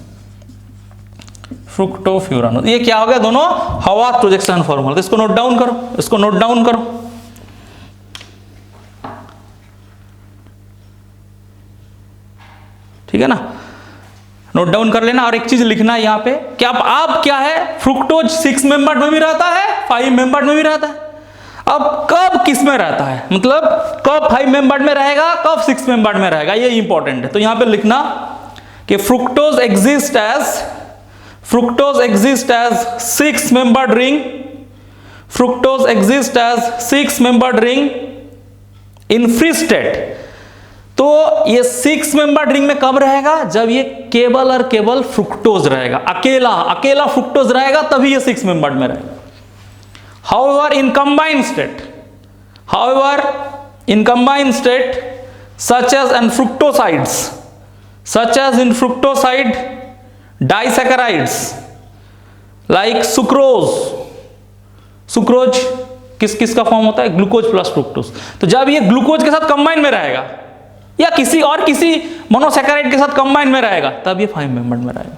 A: फ्रुक्टोफ्यूरानोस। ये क्या हो गया दोनों हवा प्रोजेक्शन फॉर्मूला। तो इसको नोट डाउन करो, इसको नोट डाउन करो। ठीक है ना, नोट डाउन कर लेना। और एक चीज लिखना है यहाँ पे कि अब क्या है, फ्रुक्टोज 6 मेंबर में भी रहता है, 5 मेंबर में भी रहता है। अब कब किस में रहता है, मतलब कब 5 मेंबर में रहेगा, कब 6 मेंबर में रहेगा, ये इंपॉर्टेंट है। तो यहाँ पे लिखना कि fructose exist as 6 membered ring, fructose exist as 6 membered ring in free state. तो ये 6 मेंबर्ड रिंग में कब रहेगा, जब ये केवल और केवल फ्रुक्टोज रहेगा, अकेला फ्रुक्टोज रहेगा, तभी ये 6 मेंबर्ड में रहेगा। However, in combined state, such as in fructoside disaccharides like sucrose किसका फॉर्म होता है, ग्लूकोज प्लस फ्रुक्टोज। तो जब ये ग्लूकोज के साथ कंबाइन में रहेगा या किसी मोनोसैकेराइड के साथ कंबाइन में रहेगा, तब ये 5 मेंबर में रहेगा।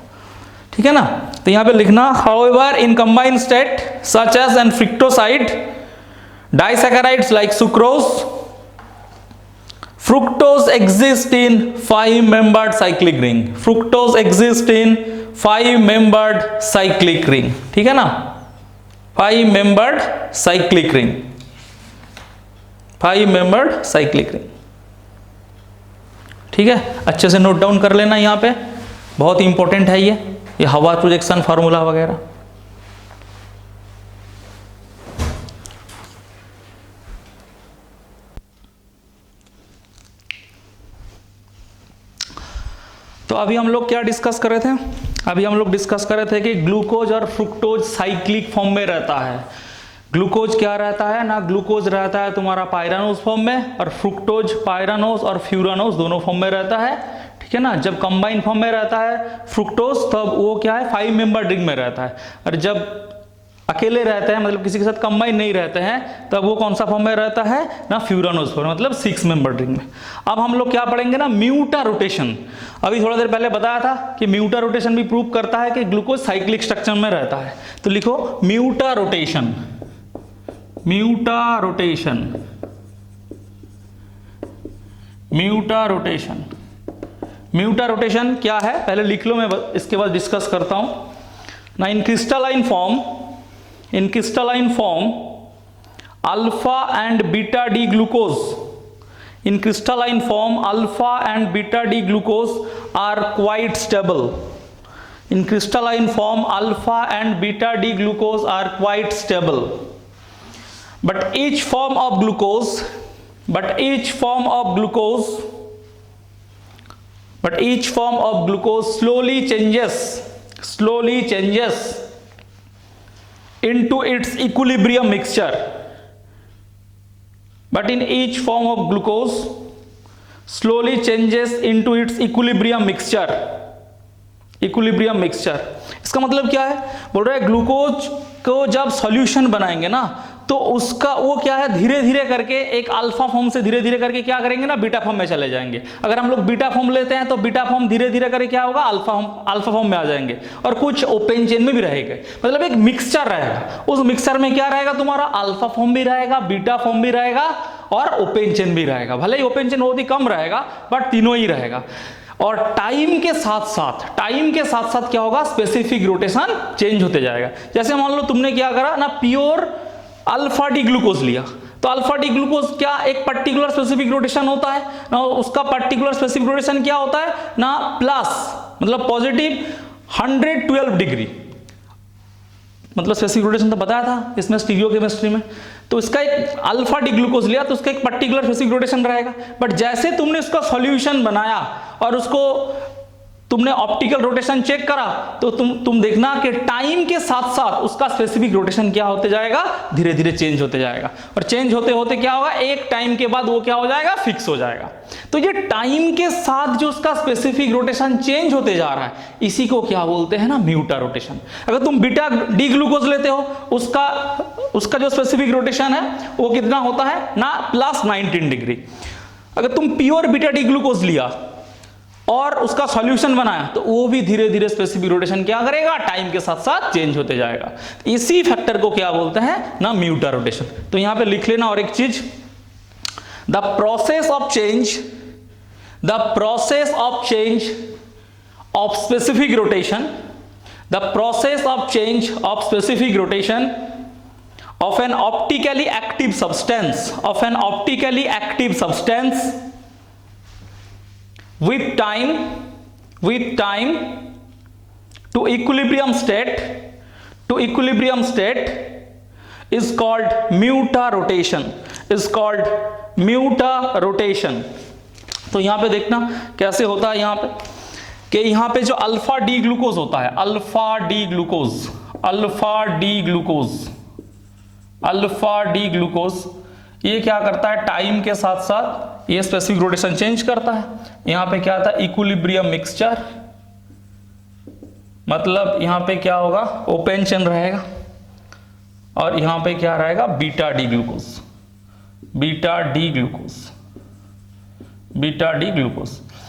A: ठीक है ना, तो यहां पे लिखना however in combined state such as an fructoside disaccharides like sucrose, fructose exists in 5 membered cyclic ring, fructose exists in 5 membered cyclic ring। ठीक है ना, 5 membered cyclic ring, 5 membered cyclic ring। ठीक है, अच्छे से नोट डाउन कर लेना, यहाँ पे बहुत इंपॉर्टेंट है ये हवा प्रोजेक्शन फार्मूला वगैरह। तो अभी हम लोग क्या डिस्कस कर रहे थे, अभी हम लोग डिस्कस कर रहे थे कि ग्लूकोज और फ्रुक्टोज साइक्लिक फॉर्म में रहता है। ग्लूकोज क्या रहता है ना, ग्लूकोज रहता है तुम्हारा पायरानोज फॉर्म में, और फ्रुक्टोज पायरानोज और फ्यूरानोज दोनों फॉर्म में रहता है। ठीक है ना, जब कंबाइन फॉर्म में रहता है फ्रुक्टोज, तब वो क्या है 5 मेंबर रिंग में रहता है, और जब अकेले रहते हैं मतलब किसी के साथ कंबाइन नहीं रहते हैं, तब वो कौन सा फॉर्म में रहता है ना, फ्यूरानोज फॉर्म, मतलब 6 मेंबर रिंग में। अब हम लोग क्या पढ़ेंगे ना, म्यूटा रोटेशन। अभी थोड़ा देर पहले बताया था कि म्यूटा रोटेशन भी प्रूव करता है कि ग्लूकोज साइक्लिक स्ट्रक्चर में रहता है। तो लिखो म्यूटा रोटेशन, म्यूटा रोटेशन, म्यूटा रोटेशन। म्यूटा रोटेशन क्या है पहले लिख लो, मैं इसके बाद डिस्कस करता हूं ना। In crystalline form alpha and beta D glucose, in crystalline form alpha and beta D glucose are quite stable. In crystalline form alpha and beta D glucose are quite stable, but each form of glucose slowly changes into its equilibrium mixture. But in each form of glucose slowly changes into its equilibrium mixture. इसका मतलब क्या है, बोल रहा है glucose को जब solution बनाएंगे ना, तो उसका वो क्या है धीरे धीरे करके एक अल्फा फॉर्म से धीरे धीरे करके क्या करेंगे ना, बीटा फॉर्म में चले जाएंगे। अगर हम लोग बीटा फॉर्म लेते हैं तो बीटा फॉर्म धीरे धीरे करके क्या होगा, अल्फा फॉर्म में आ जाएंगे, और कुछ ओपन चेन में भी रहेगा, मतलब एक मिक्सचर रहेगा। उस मिक्सचर में क्या रहेगा, तुम्हारा अल्फा फॉर्म भी रहेगा, बीटा फॉर्म भी रहेगा, और ओपन चेन भी रहेगा। भले ही ओपन चेन बहुत ही कम रहेगा, बट तीनों ही रहेगा। और टाइम के साथ साथ क्या होगा, स्पेसिफिक रोटेशन चेंज होते जाएगा। जैसे मान लो तुमने क्या करा ना, प्योर अल्फा डी ग्लूकोज लिया, तो अल्फा डी ग्लूकोज क्या एक पर्टिकुलर स्पेसिफिक रोटेशन होता है ना, उसका पर्टिकुलर स्पेसिफिक रोटेशन क्या होता है ना, प्लस मतलब पॉजिटिव 112 डिग्री, मतलब स्पेसिफिक रोटेशन तो बताया था इसमें स्टीरियोकेमिस्ट्री में। तो इसका एक अल्फा डी ग्लूकोज लिया तो उसका एक पर्टिकुलर स्पेसिफिक रोटेशन रहेगा। बट जैसे तुमने इसका सॉल्यूशन बनाया और उसको तुमने ऑप्टिकल रोटेशन चेक करा, तो तुम देखना कि टाइम के साथ साथ उसका स्पेसिफिक रोटेशन क्या होते जाएगा, धीरे धीरे चेंज होते जाएगा। और चेंज होते होते क्या होगा, एक टाइम के बाद वो क्या हो जाएगा, फिक्स हो जाएगा। तो ये टाइम के साथ जो उसका स्पेसिफिक रोटेशन चेंज होते जा रहा है, इसी को क्या बोलते हैं ना, म्यूटा रोटेशन। अगर तुम बीटा डी ग्लूकोज लेते हो, उसका जो स्पेसिफिक रोटेशन है वो कितना होता है ना, प्लस 19 डिग्री। अगर तुम प्योर बीटा डी ग्लूकोज लिया और उसका सॉल्यूशन बनाया, तो वो भी धीरे धीरे स्पेसिफिक रोटेशन क्या करेगा, टाइम के साथ साथ चेंज होते जाएगा। इसी फैक्टर को क्या बोलते हैं ना, म्यूटा रोटेशन। तो यहां पे लिख लेना और एक चीज, the process of change of specific rotation, the process of change of specific rotation of an optically active substance with time to equilibrium state is called muta rotation। तो यहां पे देखना कैसे होता है, यहां पे कि यहां पे जो अल्फा डी ग्लूकोज होता है, अल्फा डी ग्लूकोज ये क्या करता है, टाइम के साथ साथ ये स्पेसिफिक रोटेशन चेंज करता है। यहां पे क्या था, इक्विलिब्रियम मिक्सचर, मतलब यहां पे क्या होगा, ओपन चेन रहेगा, और यहां पे क्या रहेगा, बीटा डी ग्लूकोज।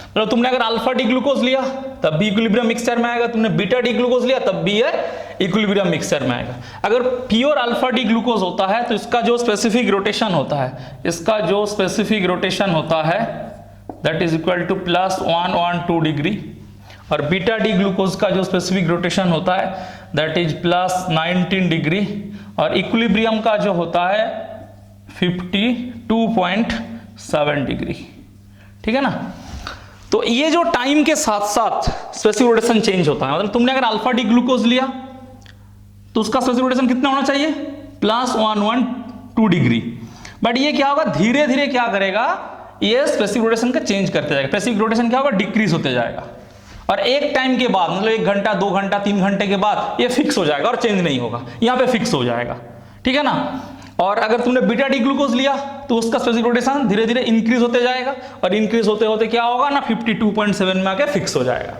A: मतलब तुमने अगर अल्फा डी ग्लूकोज लिया तब भी इक्विलिब्रियम मिक्सचर में आएगा, तुमने बीटा डी ग्लूकोज लिया तब भी ये इक्विलिब्रियम मिक्सचर में आएगा। अगर प्योर अल्फा डी ग्लूकोज होता है तो इसका जो स्पेसिफिक रोटेशन होता है, that is equal two plus 112 degree, और बीटा डी ग्लूकोज का जो स्पेसिफिक रोटेशन होता है दैट इज प्लस 19 डिग्री, और इक्विलिब्रियम का जो होता है 52.7 डिग्री। ठीक है ना। तो ये जो टाइम के साथ साथ स्पेसिफिक रोटेशन चेंज होता है, मतलब तुमने अगर अल्फा डी ग्लूकोज लिया तो उसका स्पेसिफिक रोटेशन कितना होना चाहिए, प्लस 112 डिग्री। बट ये क्या होगा, धीरे धीरे क्या करेगा, ये स्पेसिफिक रोटेशन का चेंज करते जाएगा। स्पेसिफिक रोटेशन क्या होगा, डिक्रीज होते जाएगा, और एक टाइम के बाद, मतलब 1 घंटा 2 घंटा 3 घंटे के बाद ये फिक्स हो जाएगा और चेंज नहीं होगा, यहाँ पे फिक्स हो जाएगा। ठीक है ना। और अगर तुमने बीटा डी ग्लूकोज लिया तो उसका स्पेसिफिक रोटेशन धीरे धीरे इंक्रीज होते जाएगा, और इंक्रीज होते होते क्या होगा ना, 52.7 में आके फिक्स हो जाएगा।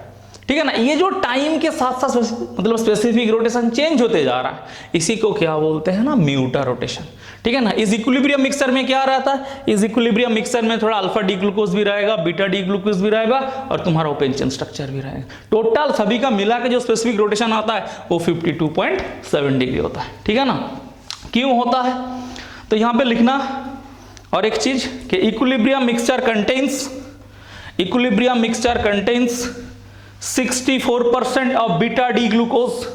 A: ठीक है ना। ये जो टाइम के साथ साथ मतलब स्पेसिफिक रोटेशन चेंज होते जा रहा है, इसी को क्या बोलते हैं ना, म्यूटा रोटेशन। ठीक है ना। इस इक्विलिब्रियम मिक्सचर में क्या रहता है, इस इक्विलिब्रियम मिक्सचर में थोड़ा अल्फा डी ग्लूकोज भी रहेगा, बीटा डी ग्लूकोज भी रहेगा, और तुम्हारा ओपन चेन स्ट्रक्चर भी रहेगा। टोटल सभी का मिला के जो स्पेसिफिक रोटेशन आता है वो 52.7 डिग्री होता है। ठीक है ना। क्यों होता है, तो यहां पे लिखना और एक चीज कि equilibrium mixture contains 64% of beta D glucose,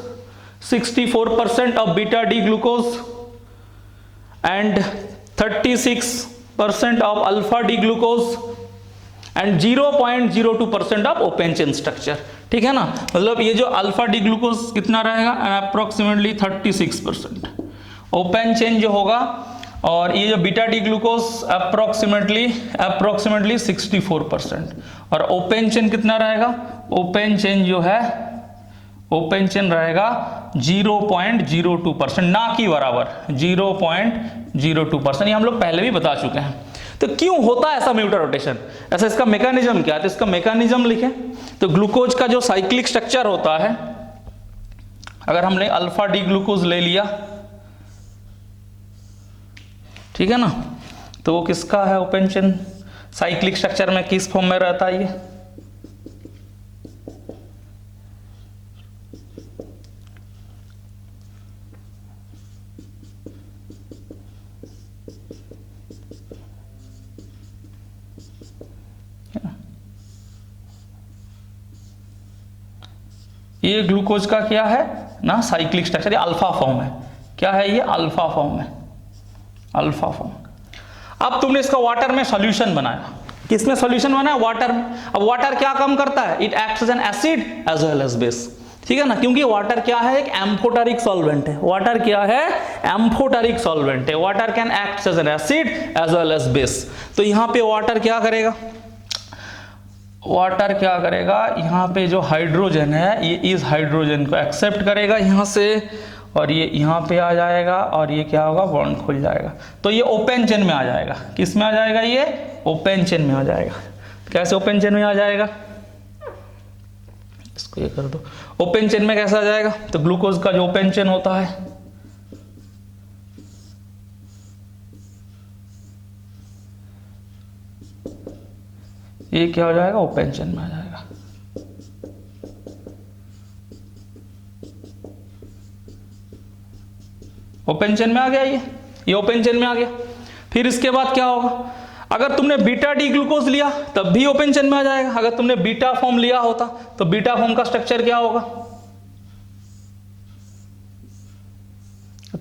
A: 64% of beta D glucose and 36% of alpha D glucose and 0.02% of open chain structure। ठीक है ना। मतलब ये जो अल्फा डी ग्लूकोज कितना रहेगा, अप्रोक्सीमेटली 36%, ओपन चेन जो होगा, और ये जो बीटा डी ग्लूकोज अप्रोक्सीमेटली 64%, और ओपन चेन कितना रहेगा, ओपन चेन जो है, ओपन चेन रहेगा 0.02%, ना कि बराबर 0.02%। ये हम लोग पहले भी बता चुके हैं। तो क्यों होता है ऐसा म्यूटा रोटेशन, ऐसा इसका मैकेनिज्म क्या है, तो इसका मैकेनिज्म लिखें तो ग्लूकोज का जो साइक्लिक स्ट्रक्चर होता है, अगर हमने अल्फा डी ग्लूकोज ले लिया, ठीक है ना, तो वो किसका है, ओपन चेन साइक्लिक स्ट्रक्चर में किस फॉर्म में रहता है ये, ये ग्लूकोज का क्या है ना साइक्लिक स्ट्रक्चर, ये अल्फा फॉर्म है। क्या है ये? अल्फा फॉर्म है, अल्फा फॉर्म। अब तुमने इसका वाटर में सॉल्यूशन बनाया, किसमें सॉल्यूशन बनाया? वाटर में। अब वाटर क्या काम करता है? It acts as an acid as well as base, ठीक है ना, क्योंकि वाटर क्या है? एक एम्फोटेरिक सॉल्वेंट है। वाटर क्या है? एम्फोटेरिक सॉल्वेंट है। Water can act as an acid as well as base. तो यहां पे वाटर क्या करेगा? वाटर क्या करेगा? यहाँ पे जो हाइड्रोजन है ये इस हाइड्रोजन को एक्सेप्ट करेगा यहाँ से, और ये यहाँ पे आ जाएगा, और ये क्या होगा? बॉन्ड खुल जाएगा। तो ये ओपन चेन में आ जाएगा। किस में आ जाएगा? ये ओपन चेन में आ जाएगा। कैसे ओपन चेन में आ जाएगा? इसको ये कर दो। ओपन चेन में कैसे आ जाएगा? तो ग्लूकोज का जो ओपन चेन होता है, ये क्या हो जाएगा? ओपन चेन में आ जाएगा। ओपन चेन में आ गया, ये ओपन चेन में आ गया। फिर इसके बाद क्या होगा? अगर तुमने बीटा डी ग्लूकोज लिया तब भी ओपन चेन में आ जाएगा। अगर तुमने बीटा फॉर्म लिया होता तो बीटा फॉर्म का स्ट्रक्चर क्या होगा?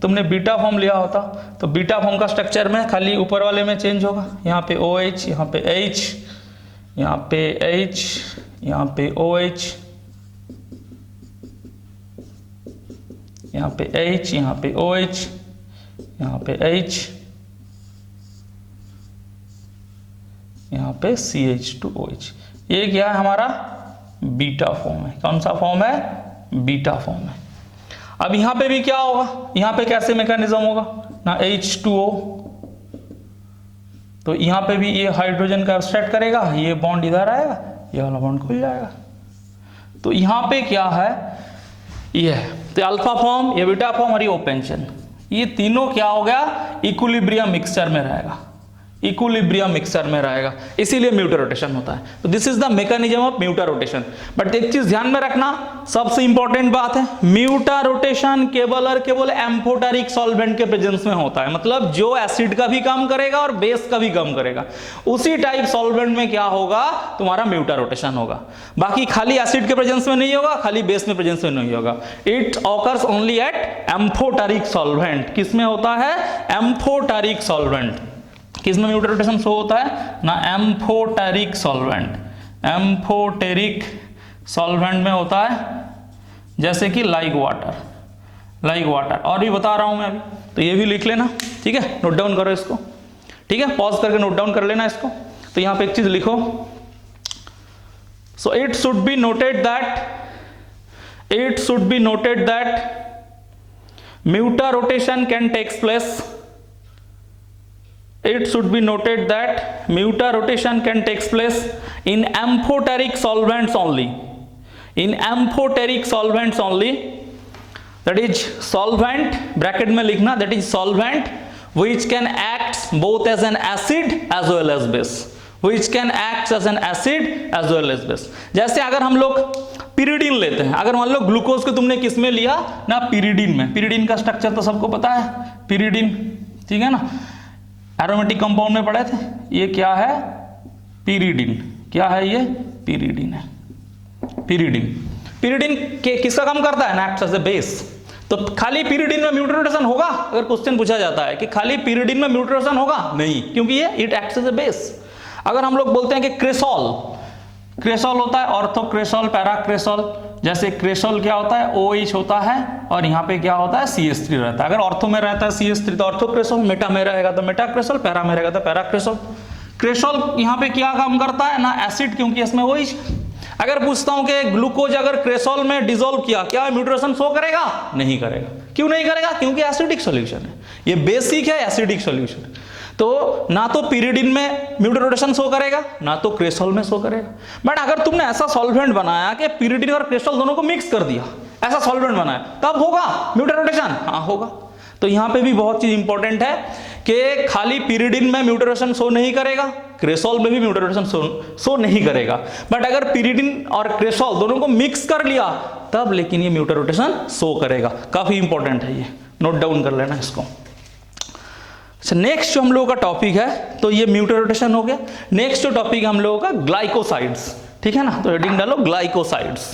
A: तुमने बीटा फॉर्म लिया होता तो बीटा फॉर्म का स्ट्रक्चर में खाली ऊपर वाले में चेंज होगा। यहाँ पे OH, यहाँ पे H, यहाँ पे H, यहाँ पे OH, यहाँ पे H, यहाँ पे OH, यहाँ पे H, यहाँ पे CH2OH। ये क्या है? हमारा बीटा फॉर्म है। कौन सा फॉर्म है? बीटा फॉर्म है। अब यहाँ पे भी क्या होगा? यहाँ पे कैसे मैकेनिज्म होगा ना? H2O, तो यहाँ पे भी ये हाइड्रोजन का एब्स्ट्रैक्ट करेगा, ये बॉन्ड इधर आएगा, ये वाला बॉन्ड खुल जाएगा। तो यहाँ पे क्या है? ये है तो अल्फा फॉर्म, ये बीटा फॉर्म और ये ओपन चेन, ये तीनों क्या हो गया? इक्विलिब्रियम मिक्सचर में रहेगा, इक्विलिब्रियम मिक्सचर में रहेगा, इसीलिए म्यूटर रोटेशन होता है। तो this is the mechanism of mutarotation. But एक चीज ध्यान में रखना, सबसे इंपॉर्टेंट बात है, म्यूटर रोटेशन केवल और केवल एम्फोटेरिक सॉल्वेंट के प्रेजेंस में होता है। मतलब जो एसिड का भी काम करेगा और बेस का भी काम करेगा, उसी टाइप सॉल्वेंट में क्या होगा? तुम्हारा म्यूटर रोटेशन होगा। बाकी खाली एसिड के प्रेजेंस में नहीं होगा, खाली बेस में प्रेजेंस में नहीं होगा। It occurs only at amphoteric solvent. किसमें होता है? Amphoteric solvent. किसमें म्यूटर रोटेशन शो होता है ना? एम्फोटेरिक सॉल्वेंट, एम्फोटेरिक सॉल्वेंट में होता है, जैसे कि लाइक वाटर, लाइक वाटर। और भी बता रहा हूं मैं अभी, तो ये भी लिख लेना, ठीक है? नोट डाउन करो इसको, ठीक है? पॉज करके नोट डाउन कर लेना इसको। तो यहां पे एक चीज लिखो, so it should be noted that mutarotation can takes place, it should be noted that mutar rotation can takes place in amphoteric solvents only, in amphoteric solvents only, that is solvent, bracket में लिखना, that is solvent which can act both as an acid as well as base, which can act as an acid as well as base। जैसे अगर हम लोग pyridine लेते हैं, अगर मान लो ग्लूकोज को तुमने किस में लिया ना? पिरिडीन में। पिरिडीन का स्ट्रक्चर तो सबको पता है, पिरिडीन, ठीक है ना? एरोमेटिक कंपाउंड में पढ़े थे। ये क्या है? पिरिडीन। क्या है ये? पिरिडीन है, पिरिडीन। पिरिडीन के किसका काम करता है? Acts as a base. तो खाली पिरिडीन में म्यूटर रोटेशन होगा? अगर क्वेश्चन पूछा जाता है कि खाली पिरिडीन में म्यूटर रोटेशन होगा, नहीं, क्योंकि ये it acts as a base. अगर हम लोग बोलते हैं कि क्रेसॉल, क्रेसॉल होता है ऑर्थोक्रेसॉल, पैराक्रेसॉल। जैसे क्रेसॉल क्या होता है? OH होता है, और यहाँ पे क्या होता है? CH3 रहता है। अगर ऑर्थो में रहता है CH3 तो ऑर्थोक्रेसॉल, मेटा में रहेगा तो मेटाक्रेसॉल, पैरा में रहेगा तो पैराक्रेसॉल। क्रेसॉल यहाँ पे क्या काम करता है ना? एसिड, क्योंकि इसमें OH। अगर पूछता हूं कि ग्लूकोज अगर क्रेसॉल में डिसॉल्व किया, क्या म्यूटर रोटेशन शो करेगा? नहीं करेगा। क्यों नहीं करेगा? क्योंकि एसिडिक सॉल्यूशन है, ये बेसिक है एसिडिक सॉल्यूशन। तो ना तो पिरिडीन में म्यूटर रोटेशन शो करेगा, ना तो क्रेसॉल में शो करेगा। बट अगर तुमने ऐसा सॉल्वेंट बनाया कि पिरिडीन और क्रेसॉल दोनों को मिक्स कर दिया, ऐसा सॉल्वेंट बनाया, तब होगा म्यूटर रोटेशन? हाँ होगा। तो यहां पे भी बहुत चीज इंपॉर्टेंट है कि खाली पिरिडीन में म्यूटर रोटेशन शो नहीं करेगा, क्रेसॉल में भी म्यूटर रोटेशन शो नहीं करेगा। बट अगर पिरिडीन और क्रेसॉल दोनों को मिक्स कर लिया तब लेकिन ये म्यूटर रोटेशन शो करेगा। काफी इंपॉर्टेंट है ये, नोट डाउन कर लेना इसको। नेक्स्ट जो हम लोगों का टॉपिक है, तो ये म्यूटर रोटेशन हो गया। नेक्स्ट जो टॉपिक है हम लोगों का ग्लाइकोसाइड्स, ठीक है ना? तो हेडिंग डालो ग्लाइकोसाइड्स।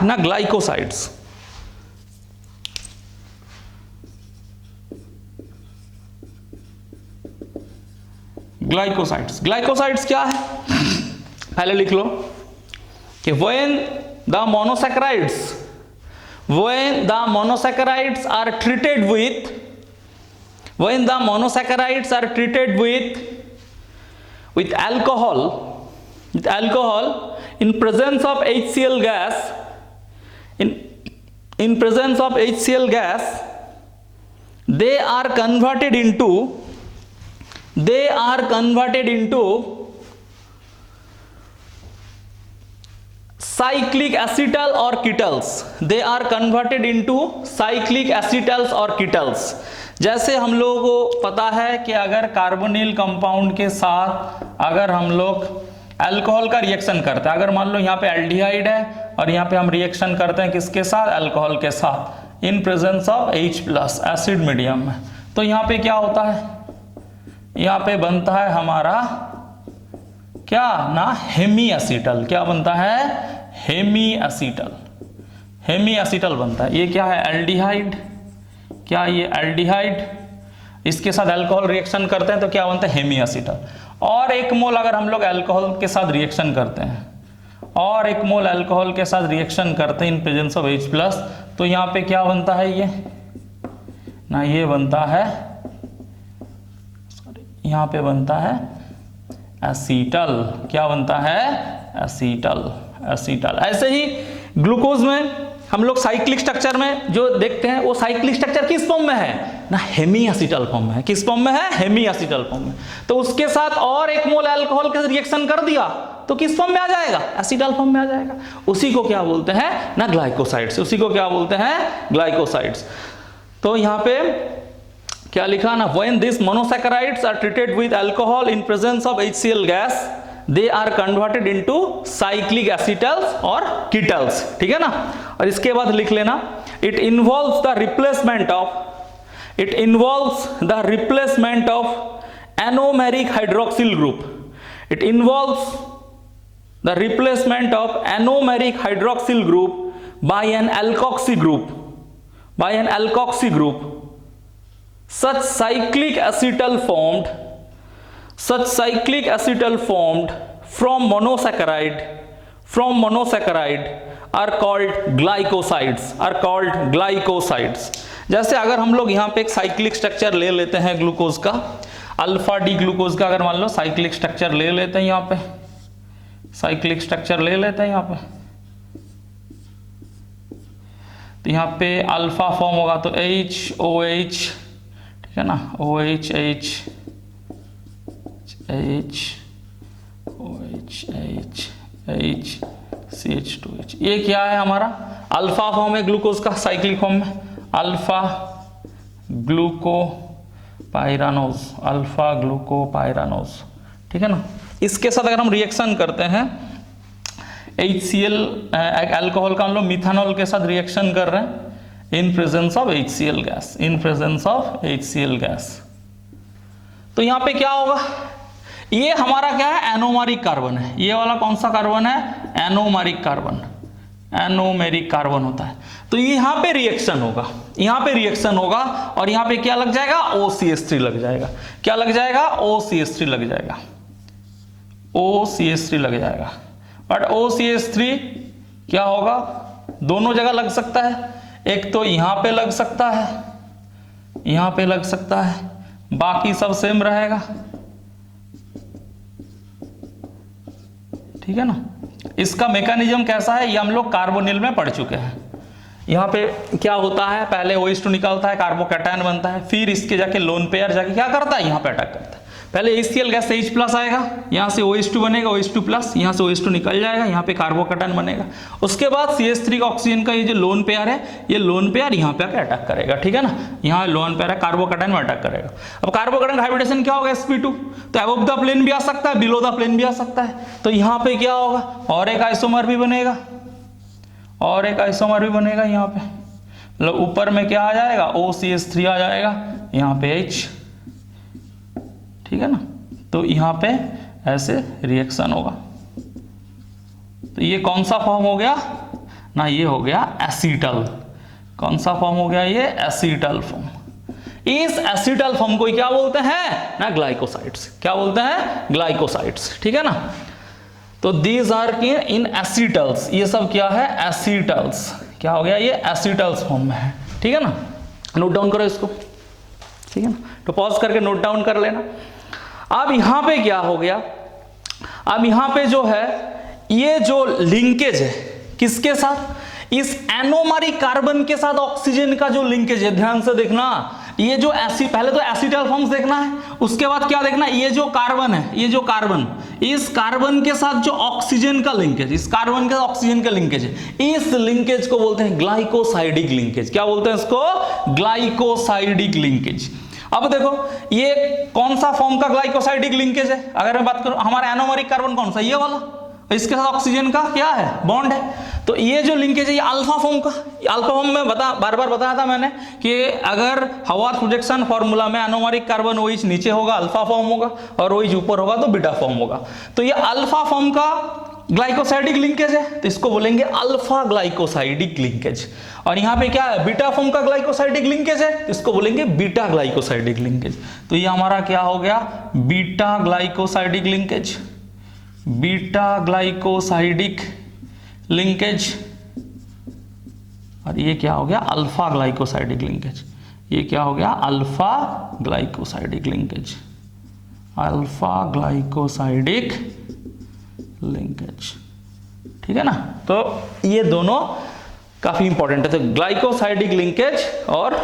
A: ना ग्लाइकोसाइड्स। ग्लाइकोसाइड्स, ग्लाइकोसाइड्स क्या है पहले लिख लो कि when the monosaccharides are treated with alcohol in presence of HCl gas, in presence of HCl gas, they are converted into cyclic acetal or ketyls. They are converted into cyclic acetals or ketyls. जैसे हम लोगों को पता है कि अगर carbonyl compound के साथ अगर हम लोग अल्कोहल का रिएक्शन करते हैं, अगर मान लो यहाँ पे एल्डिहाइड है और यहाँ पे हम रिएक्शन करते हैं किसके साथ, अल्कोहल के साथ, in presence of H+ acid medium में, तो यहाँ पे क्या होता है, यहाँ पे बनता है हमारा क्या ना, हेमी एसिटल। क्या बनता है, हेमी एसिटल बनता है। ये क्या है, एल्डिहाइड, क्या ये एल्डिहाइड, इसके साथ अल्कोहल रिएक्शन करते हैं तो क्या बनता है, हेमी एसिटल। और एक मोल अगर हम लोग अल्कोहल के साथ रिएक्शन करते हैं, और एक मोल अल्कोहल के साथ रिएक्शन करते हैं इन प्रेजेंस ऑफ H+, तो यहाँ पे क्या बनता है, ये ना, ये बनता है, यहाँ पे बनता है एसीटल। क्या बनता है, एसीटल। ऐसे ही ग्लूकोज में हम लोग साइक्लिक स्ट्रक्चर में जो देखते हैं वो साइक्लिक स्ट्रक्चर किस फॉर्म में है ना, हेमी एसिटल फॉर्म में है। किस फॉर्म में है, हेमी एसिटल फॉर्म में। तो उसके साथ और एक मोल अल्कोहल के रिएक्शन कर दिया तो किस फॉर्म में आ जाएगा, एसिटल फॉर्म में आ जाएगा। उसी को क्या बोलते हैं ना, ग्लाइकोसाइड्स। उसी को क्या बोलते हैं, ग्लाइकोसाइड्स। तो यहाँ पे क्या लिखा ना, when these monosaccharides are treated with alcohol in presence of HCl gas, they are converted into cyclic acetals or ketyls। ठीक है ना। और इसके बाद लिख लेना, it involves the replacement of anomeric hydroxyl group। It involves the replacement of anomeric hydroxyl group by an alkoxy group। Such cyclic acetal formed from monosaccharide are called glycosides। जैसे अगर हम लोग यहाँ पे एक साइक्लिक स्ट्रक्चर ले लेते हैं ग्लूकोज का, अल्फा डी ग्लूकोज का अगर मान लो साइक्लिक स्ट्रक्चर ले लेते हैं, यहाँ पे साइक्लिक स्ट्रक्चर ले लेते हैं यहाँ पे, तो यहाँ पे अल्फा फॉर्म होगा तो HOH, ठीक है ना, OH CH2H। ये क्या है हमारा, अल्फा फॉर्म है ग्लूकोज का साइक्लिक फॉर्म में, अल्फा ग्लूकोपाइरानोज। ठीक है ना। इसके साथ अगर हम रिएक्शन करते हैं, HCl अल्कोहल का हम लोग मिथानॉल के साथ रिएक्शन कर रहे हैं in presence of HCl gas, तो यहाँ पे क्या होगा, ये हमारा क्या है, एनोमेरिक कार्बन है। ये वाला कौन सा कार्बन है, एनोमेरिक कार्बन होता है। तो यहाँ पे रिएक्शन होगा, और यहाँ पे क्या लग जाएगा, OCH3 लग जाएगा। क्या लग जाएगा, OCH3 लग जाएगा। बट OCH3 क्या होगा, दोनों जगह लग सकता है, एक तो यहां पे लग सकता है, बाकी सब सेम रहेगा। ठीक है ना। इसका मैकेनिज्म कैसा है, ये हम लोग कार्बोनिल में पढ़ चुके हैं। यहाँ पे क्या होता है, पहले OH2 निकलता है, कार्बोकैटायन बनता है, फिर इसके जाके लोन पेयर जाके क्या करता है, यहाँ पे अटैक करता है। पहले HCl गैस से H+ आएगा, यहाँ से OH2 बनेगा, OH2+, यहाँ से OH2 निकल जाएगा, यहाँ पे कार्बोकैटायन बनेगा। उसके बाद CH3 का ऑक्सीजन का ये जो लोन पेयर है, ये लोन पेयर यहाँ पे आके अटैक करेगा। ठीक है ना, यहाँ लोन पेयर है, कार्बोकैटायन में अटैक करेगा। अब कार्बोकैटायन हाइब्रिडेशन क्या होगा, sp2, तो अबव द प्लेन भी आ सकता है, बिलो द प्लेन भी आ सकता है। तो यहाँ पे क्या होगा, और एक आइसोमर भी बनेगा, यहाँ पे, मतलब ऊपर में क्या आ जाएगा, OCH3 आ जाएगा, यहाँ पे H। ठीक है ना। तो यहाँ पे ऐसे रिएक्शन होगा। तो ये कौन सा फॉर्म हो गया
B: ना ये हो गया एसीटल। कौन सा फॉर्म हो गया ये? Acetal form. इस एसीटल फॉर्म को क्या बोलते हैं ना? ग्लाइकोसाइड्स। क्या बोलते हैं? ग्लाइकोसाइड्स। ठीक है ना? तो दीज आर इन एसीटल्स, ये सब क्या है? एसीटल्स। क्या हो गया ये? एसीटल्स फॉर्म में है। ठीक है ना? नोट डाउन करो इसको। ठीक है ना? तो पॉज करके नोट डाउन कर लेना। अब यहां पे क्या हो गया? अब यहां पे जो है ये जो लिंकेज है किसके साथ? इस एनोमरिक कार्बन के साथ ऑक्सीजन का जो लिंकेज है, ध्यान से देखना। ये जो पहले तो एसीटल फॉर्म्स देखना है, उसके बाद क्या देखना? ये जो कार्बन है, ये जो कार्बन, इस कार्बन के साथ जो ऑक्सीजन का लिंकेज, इस कार्बन के साथ ऑक्सीजन का लिंकेज है, इस लिंकेज को बोलते हैं ग्लाइकोसाइडिक लिंकेज। क्या बोलते हैं इसको? Glycosidic linkage. अब देखो ये कौन सा फॉर्म का ग्लाइकोसाइडिक लिंकेज है? अगर मैं बात करूं, हमारा एनोमरिक कार्बन कौन सा? ये वाला। इसके साथ ऑक्सीजन का क्या है? बॉन्ड है। तो ये जो लिंकेज है ये अल्फा फॉर्म का। अल्फा फॉर्म में बार बार बताया था मैंने कि अगर हवार्ड प्रोजेक्शन फॉर्मूला में एनोमरिक कार्बन OH नीचे होगा अल्फा फॉर्म होगा, और OH ऊपर होगा तो बीटा फॉर्म होगा। तो ये अल्फा फॉर्म का ग्लाइकोसाइडिक लिंकेज है, तो इसको बोलेंगे अल्फा ग्लाइकोसाइडिक लिंकेज। और यहाँ पे क्या है? बीटा फॉर्म का ग्लाइकोसाइडिक लिंकेज है, तो इसको बोलेंगे बीटा ग्लाइकोसाइडिक लिंकेज। तो ये हमारा क्या हो गया? Beta glycosidic linkage. Beta glycosidic linkage. और ये क्या हो गया? Alpha glycosidic linkage. ये क्या हो गया? Alpha glycosidic linkage. Alpha glycosidic linkage. ठीक है ना? तो ये दोनों काफी इंपॉर्टेंट है। तो ग्लाइकोसाइडिक लिंकेज और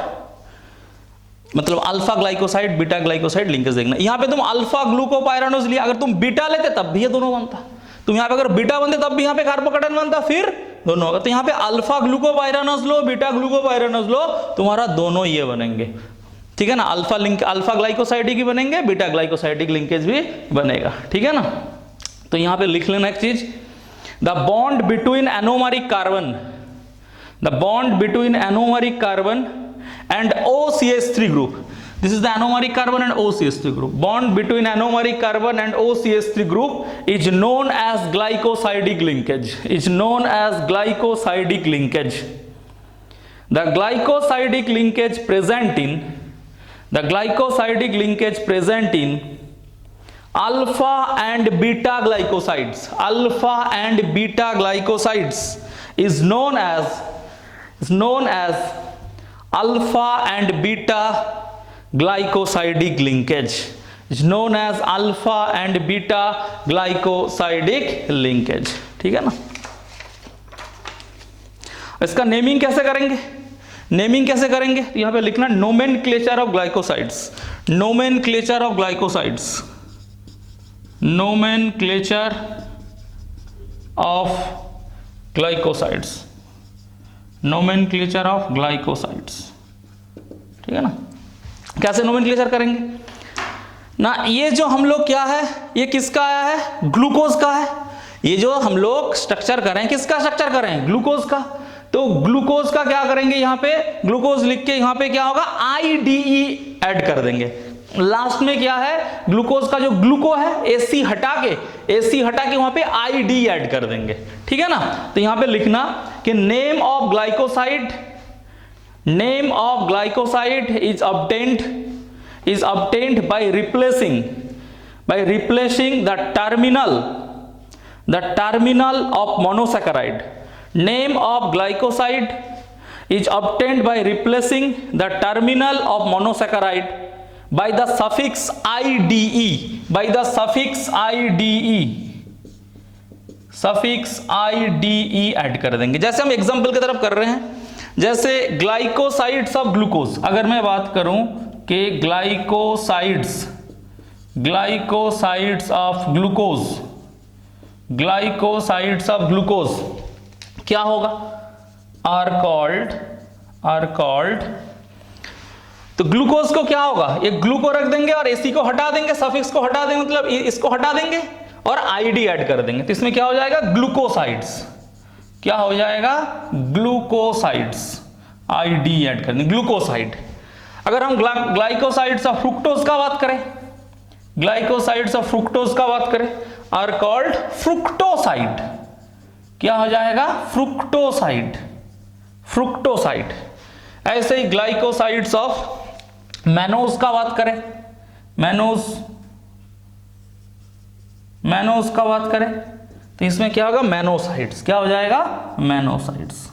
B: मतलब alpha glycoside beta glycoside linkage देखना। यहां पे तुम अल्फा ग्लूकोपाइरानोज लिया, अगर तुम बीटा लेते तब भी ये दोनों बनता। तुम यहां पे अगर बीटा बनते तब भी यहां पे कार्बोकेटन बनता, फिर दोनों होगा। तो यहां पे अल्फा ग्लूकोपाइरानोज लो, बीटा ग्लूकोपाइरानोज लो, तुम्हारा दोनों ये बनेंगे। ठीक है ना? अल्फा लिंक अल्फा ग्लाइकोसाइडिक ही बनेंगे, बीटा ग्लाइकोसाइडिक लिंकेज भी बनेगा। ठीक है ना? तो यहां पे लिख लेना एक चीज, the bond between anomeric carbon, the bond between anomeric carbon and OCH3 group. This is the anomeric carbon and OCH3 group. Bond between anomeric carbon and OCH3 group is known as glycosidic linkage. Is known as glycosidic linkage. The glycosidic linkage present in alpha and beta glycosides. Alpha and beta glycosides is known as alpha and beta glycosidic linkage. Is known as alpha and beta glycosidic linkage. ठीक है ना? इसका naming कैसे करेंगे? Naming कैसे करेंगे? तो यहां पे लिखना nomenclature of glycosides. Nomenclature of glycosides. Nomenclature of glycosides. Nomenclature of glycosides. ठीक है ना? कैसे नोमेनक्लेचर करेंगे ना? ये जो हम लोग क्या है, ये किसका आया है? ग्लूकोज का है। ये जो हम लोग स्ट्रक्चर करें, किसका स्ट्रक्चर करें? ग्लूकोज का। तो ग्लूकोज का क्या करेंगे? यहां पे ग्लूकोज लिख के यहां पे क्या होगा? IDE ऐड कर देंगे। लास्ट में क्या है? ग्लूकोज का जो ग्लूको है AC हटा के वहां पे ID ऐड कर देंगे। ठीक है ना? तो यहां पे लिखना कि name of glycoside is obtained by replacing the terminal of monosaccharide. Name of glycoside is obtained by replacing the terminal of monosaccharide by the suffix IDE. Suffix IDE add कर देंगे। जैसे हम एग्जांपल की तरफ कर रहे हैं, जैसे ग्लाइकोसाइड्स ऑफ ग्लूकोज, अगर मैं बात करूं कि ग्लाइकोसाइड्स ऑफ ग्लूकोज क्या होगा? Are called. तो ग्लूकोज को क्या होगा? ये ग्लूको रख देंगे और AC को हटा देंगे, सफिक्स को हटा देंगे, मतलब इसको हटा देंगे और ID ऐड कर देंगे। तो इसमें क्या हो जाएगा? ग्लूकोसाइड्स। क्या हो जाएगा? ग्लूकोसाइड्स। ID ऐड कर देंगे, ग्लूकोसाइड। अगर हम ग्लाइकोसाइड्स ऑफ फ्रुक्टोज का बात करें, आर कॉल्ड फ्रुक्टोसाइड। क्या हो जाएगा? फ्रुक्टोसाइड, फ्रुक्टोसाइड। ऐसे ही ग्लाइकोसाइड्स ऑफ मैनोज का बात करें, मैनोज का बात करें तो इसमें क्या होगा? मैनोसाइड्स। क्या हो जाएगा? मैनोसाइड्स,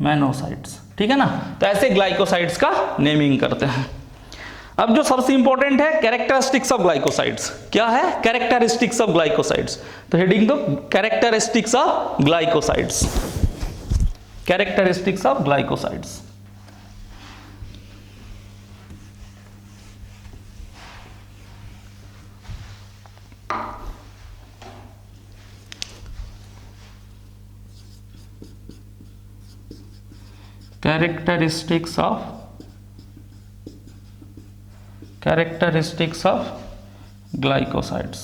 B: मैनोसाइड्स, ठीक है ना। तो ऐसे ग्लाइकोसाइड्स का नेमिंग करते हैं। अब जो सबसे इंपॉर्टेंट है कैरेक्टरिस्टिक्स ऑफ ग्लाइकोसाइड्स, क्या है? Characteristics of glycosides. तो हेडिंग दो characteristics of glycosides, characteristics of glycosides. characteristics of glycosides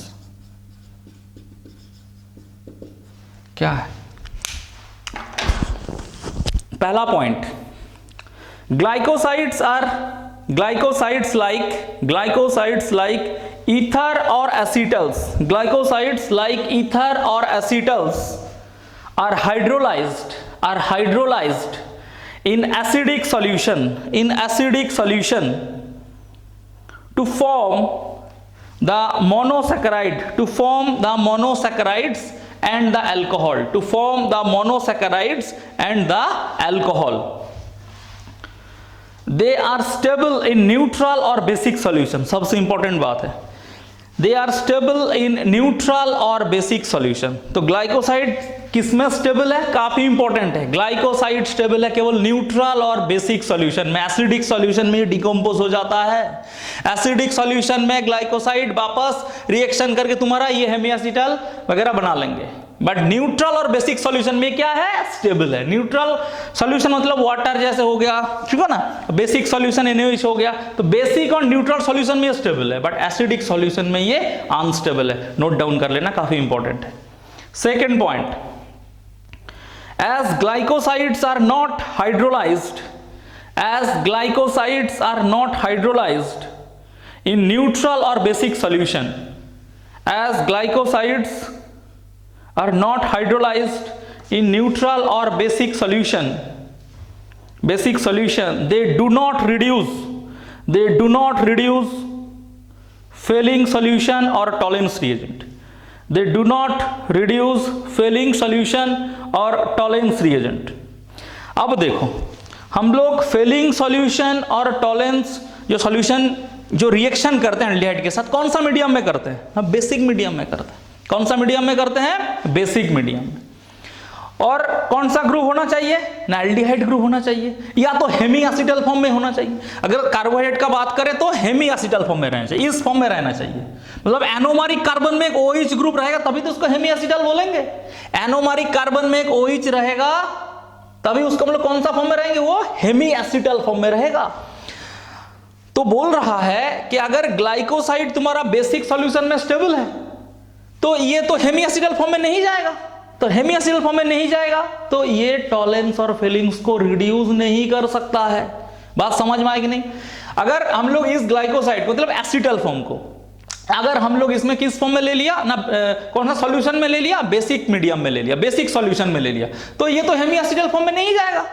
B: क्या है? पहला point, glycosides like ether or acetals, glycosides like ether or acetals are hydrolyzed in acidic solution to form the monosaccharides and the alcohol, they are stable in neutral or basic solution। सबसे important बात है, they are stable in neutral or basic solution। तो glycoside किसमें stable है? काफी important है। Glycoside stable है केवल न्यूट्रल और बेसिक सॉल्यूशन में। एसिडिक सॉल्यूशन में डिकम्पोज हो जाता है। एसिडिक सॉल्यूशन में ग्लाइकोसाइड वापस रिएक्शन करके तुम्हारा ये हेमियासिटल वगैरह बना लेंगे। बट न्यूट्रल और बेसिक सॉल्यूशन में क्या है? स्टेबल है। न्यूट्रल सॉल्यूशन मतलब वाटर जैसे हो गया, ठीक है ना। बेसिक सॉल्यूशन NaOH हो गया। तो बेसिक और न्यूट्रल सॉल्यूशन में स्टेबल है, बट एसिडिक सॉल्यूशन में ये अनस्टेबल है। नोट डाउन कर लेना, काफी इंपॉर्टेंट है। Second point, as glycosides are not hydrolyzed in neutral or basic solution, as glycosides are not hydrolyzed in neutral or basic solution, they do not reduce failing solution or tolerance reagent, they do not reduce failing solution और Tollens reagent. अब देखो, हम लोग Fehling solution और Tollens जो solution जो reaction करते हैं एल्डिहाइड के साथ, कौन सा मीडियम में करते हैं? हम बेसिक मीडियम में करते हैं। कौन सा मीडियम में करते हैं? बेसिक मीडियम में। और कौन सा ग्रुप होना चाहिए? ना एल्डिहाइड ग्रुप होना चाहिए, या तो हेमी एसिटल फॉर्म में होना चाहिए। अगर कार्बोहाइड्रेट का बात करें तो हेमी एसिटल फॉर्म में रहना चाहिए, इस फॉर्म में रहना चाहिए। मतलब एनोमरिक कार्बन में एक OH ग्रुप रहेगा तभी तो उसको हेमी एसिटल बोलेंगे। एनोमरिक कार्बन में एक OH रहेगा तभी उसको मतलब कौन सा फॉर्म में रहेंगे? वो हेमी एसिटल फॉर्म में रहेगा। तो बोल रहा है कि अगर ग्लाइकोसाइड तुम्हारा बेसिक सॉल्यूशन में स्टेबल है तो ये तो हेमी एसिटल फॉर्म में नहीं जाएगा। तो हेमी एसिटल फॉर्म में नहीं जाएगा तो ये टॉलेंस और फेलिंग्स को रिड्यूस नहीं कर सकता है। बात समझ में आएगी नहीं? अगर हम लोग इस ग्लाइकोसाइड मतलब एसिटल फॉर्म को अगर हम लोग इसमें किस फॉर्म में ले लिया ना, कौन सा सॉल्यूशन में ले लिया? बेसिक मीडियम में ले लिया, बेसिक सॉल्यूशन में ले लिया, तो ये तो हेमी एसिटल फॉर्म में नहीं जाएगा।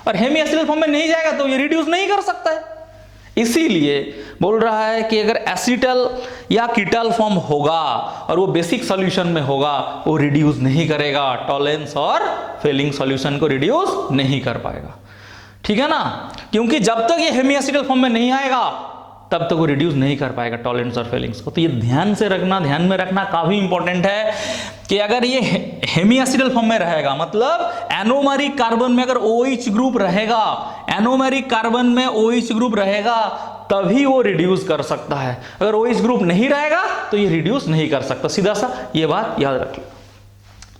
B: और हेमी एसिटल फॉर्म में नहीं जाएगा तो ये रिड्यूस नहीं कर सकता है। इसीलिए बोल रहा है कि अगर एसिटल या कीटल फॉर्म होगा और वो बेसिक सॉल्यूशन में होगा, वो रिड्यूस नहीं करेगा, टॉलेंस और फेलिंग सॉल्यूशन को रिड्यूस नहीं कर पाएगा। ठीक है ना? क्योंकि जब तक ये हेमी एसिटल फॉर्म में नहीं आएगा तब तक वो रिड्यूस नहीं कर पाएगा टॉलेंस और फेलिंग्स को। तो ये ध्यान में रखना काफी इंपॉर्टेंट है कि अगर ये हेमी एसिटल फॉर्म में रहेगा, मतलब एनोमरिक कार्बन में अगर OH ग्रुप रहेगा, एनोमरिक कार्बन में OH ग्रुप रहेगा तभी वो रिड्यूस कर सकता है। अगर OH ग्रुप नहीं रहेगा तो ये रिड्यूस नहीं कर सकता। सीधा सा ये बात याद रखिए।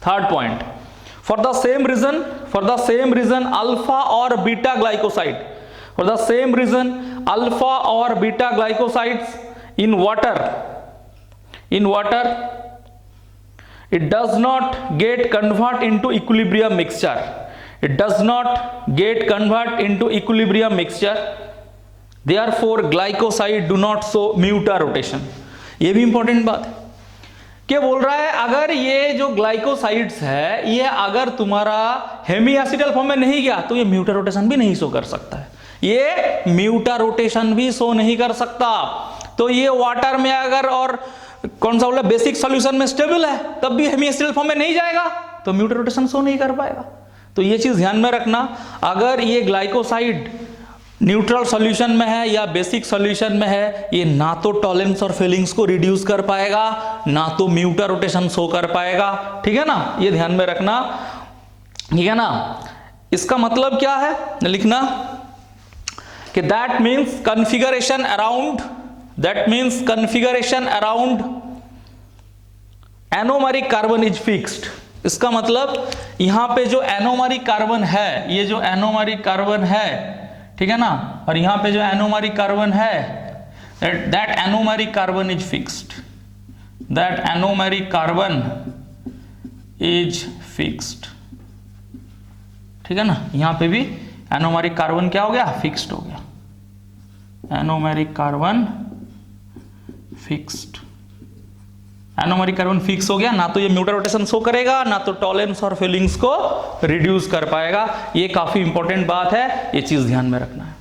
B: Third point, for the same reason alpha और beta glycoside, for the same reason alpha or beta glycosides in water it does not get convert into equilibrium mixture, therefore glycoside do not show muta rotation। ये भी important बात है। क्या बोल रहा है, अगर ये जो ग्लाइकोसाइड्स है ये अगर तुम्हारा हेमी एसिटल फॉर्म में नहीं गया तो ये म्यूटा रोटेशन भी नहीं शो कर सकता है, ये म्यूटा रोटेशन भी शो नहीं कर सकता। तो ये वाटर में अगर और कौन सा बोला बेसिक सॉल्यूशन में स्टेबल है तब भी हेमी एसिटल फॉर्म में नहीं जाएगा तो म्यूटा रोटेशन शो नहीं कर पाएगा। तो ये चीज ध्यान में रखना, अगर ये ग्लाइकोसाइड न्यूट्रल सॉल्यूशन में है या बेसिक सॉल्यूशन में है, ये ना तो टॉलेंस और फीलिंग्स को रिड्यूस कर पाएगा ना तो म्यूटा रोटेशन शो कर पाएगा, ठीक है ना, ये ध्यान में रखना, ठीक है ना। इसका मतलब क्या है लिखना कि that means configuration around anomeric carbon is fixed. इसका मतलब यहां पे जो एनोमेरिक कार्बन है, ये जो एनोमेरिक कार्बन है, ठीक है ना, और यहां पे जो एनोमेरिक कार्बन है, that anomeric carbon is fixed, that anomeric carbon is fixed, ठीक है ना। यहां पे भी एनोमेरिक कार्बन क्या हो गया, फिक्स्ड हो गया, anomeric carbon fixed, anomeric carbon fix हो गया, ना तो ये म्यूटा रोटेशन शो करेगा ना तो टॉलेंस और फीलिंग्स को रिड्यूस कर पाएगा। ये काफी इंपॉर्टेंट बात है, ये चीज ध्यान में रखना है।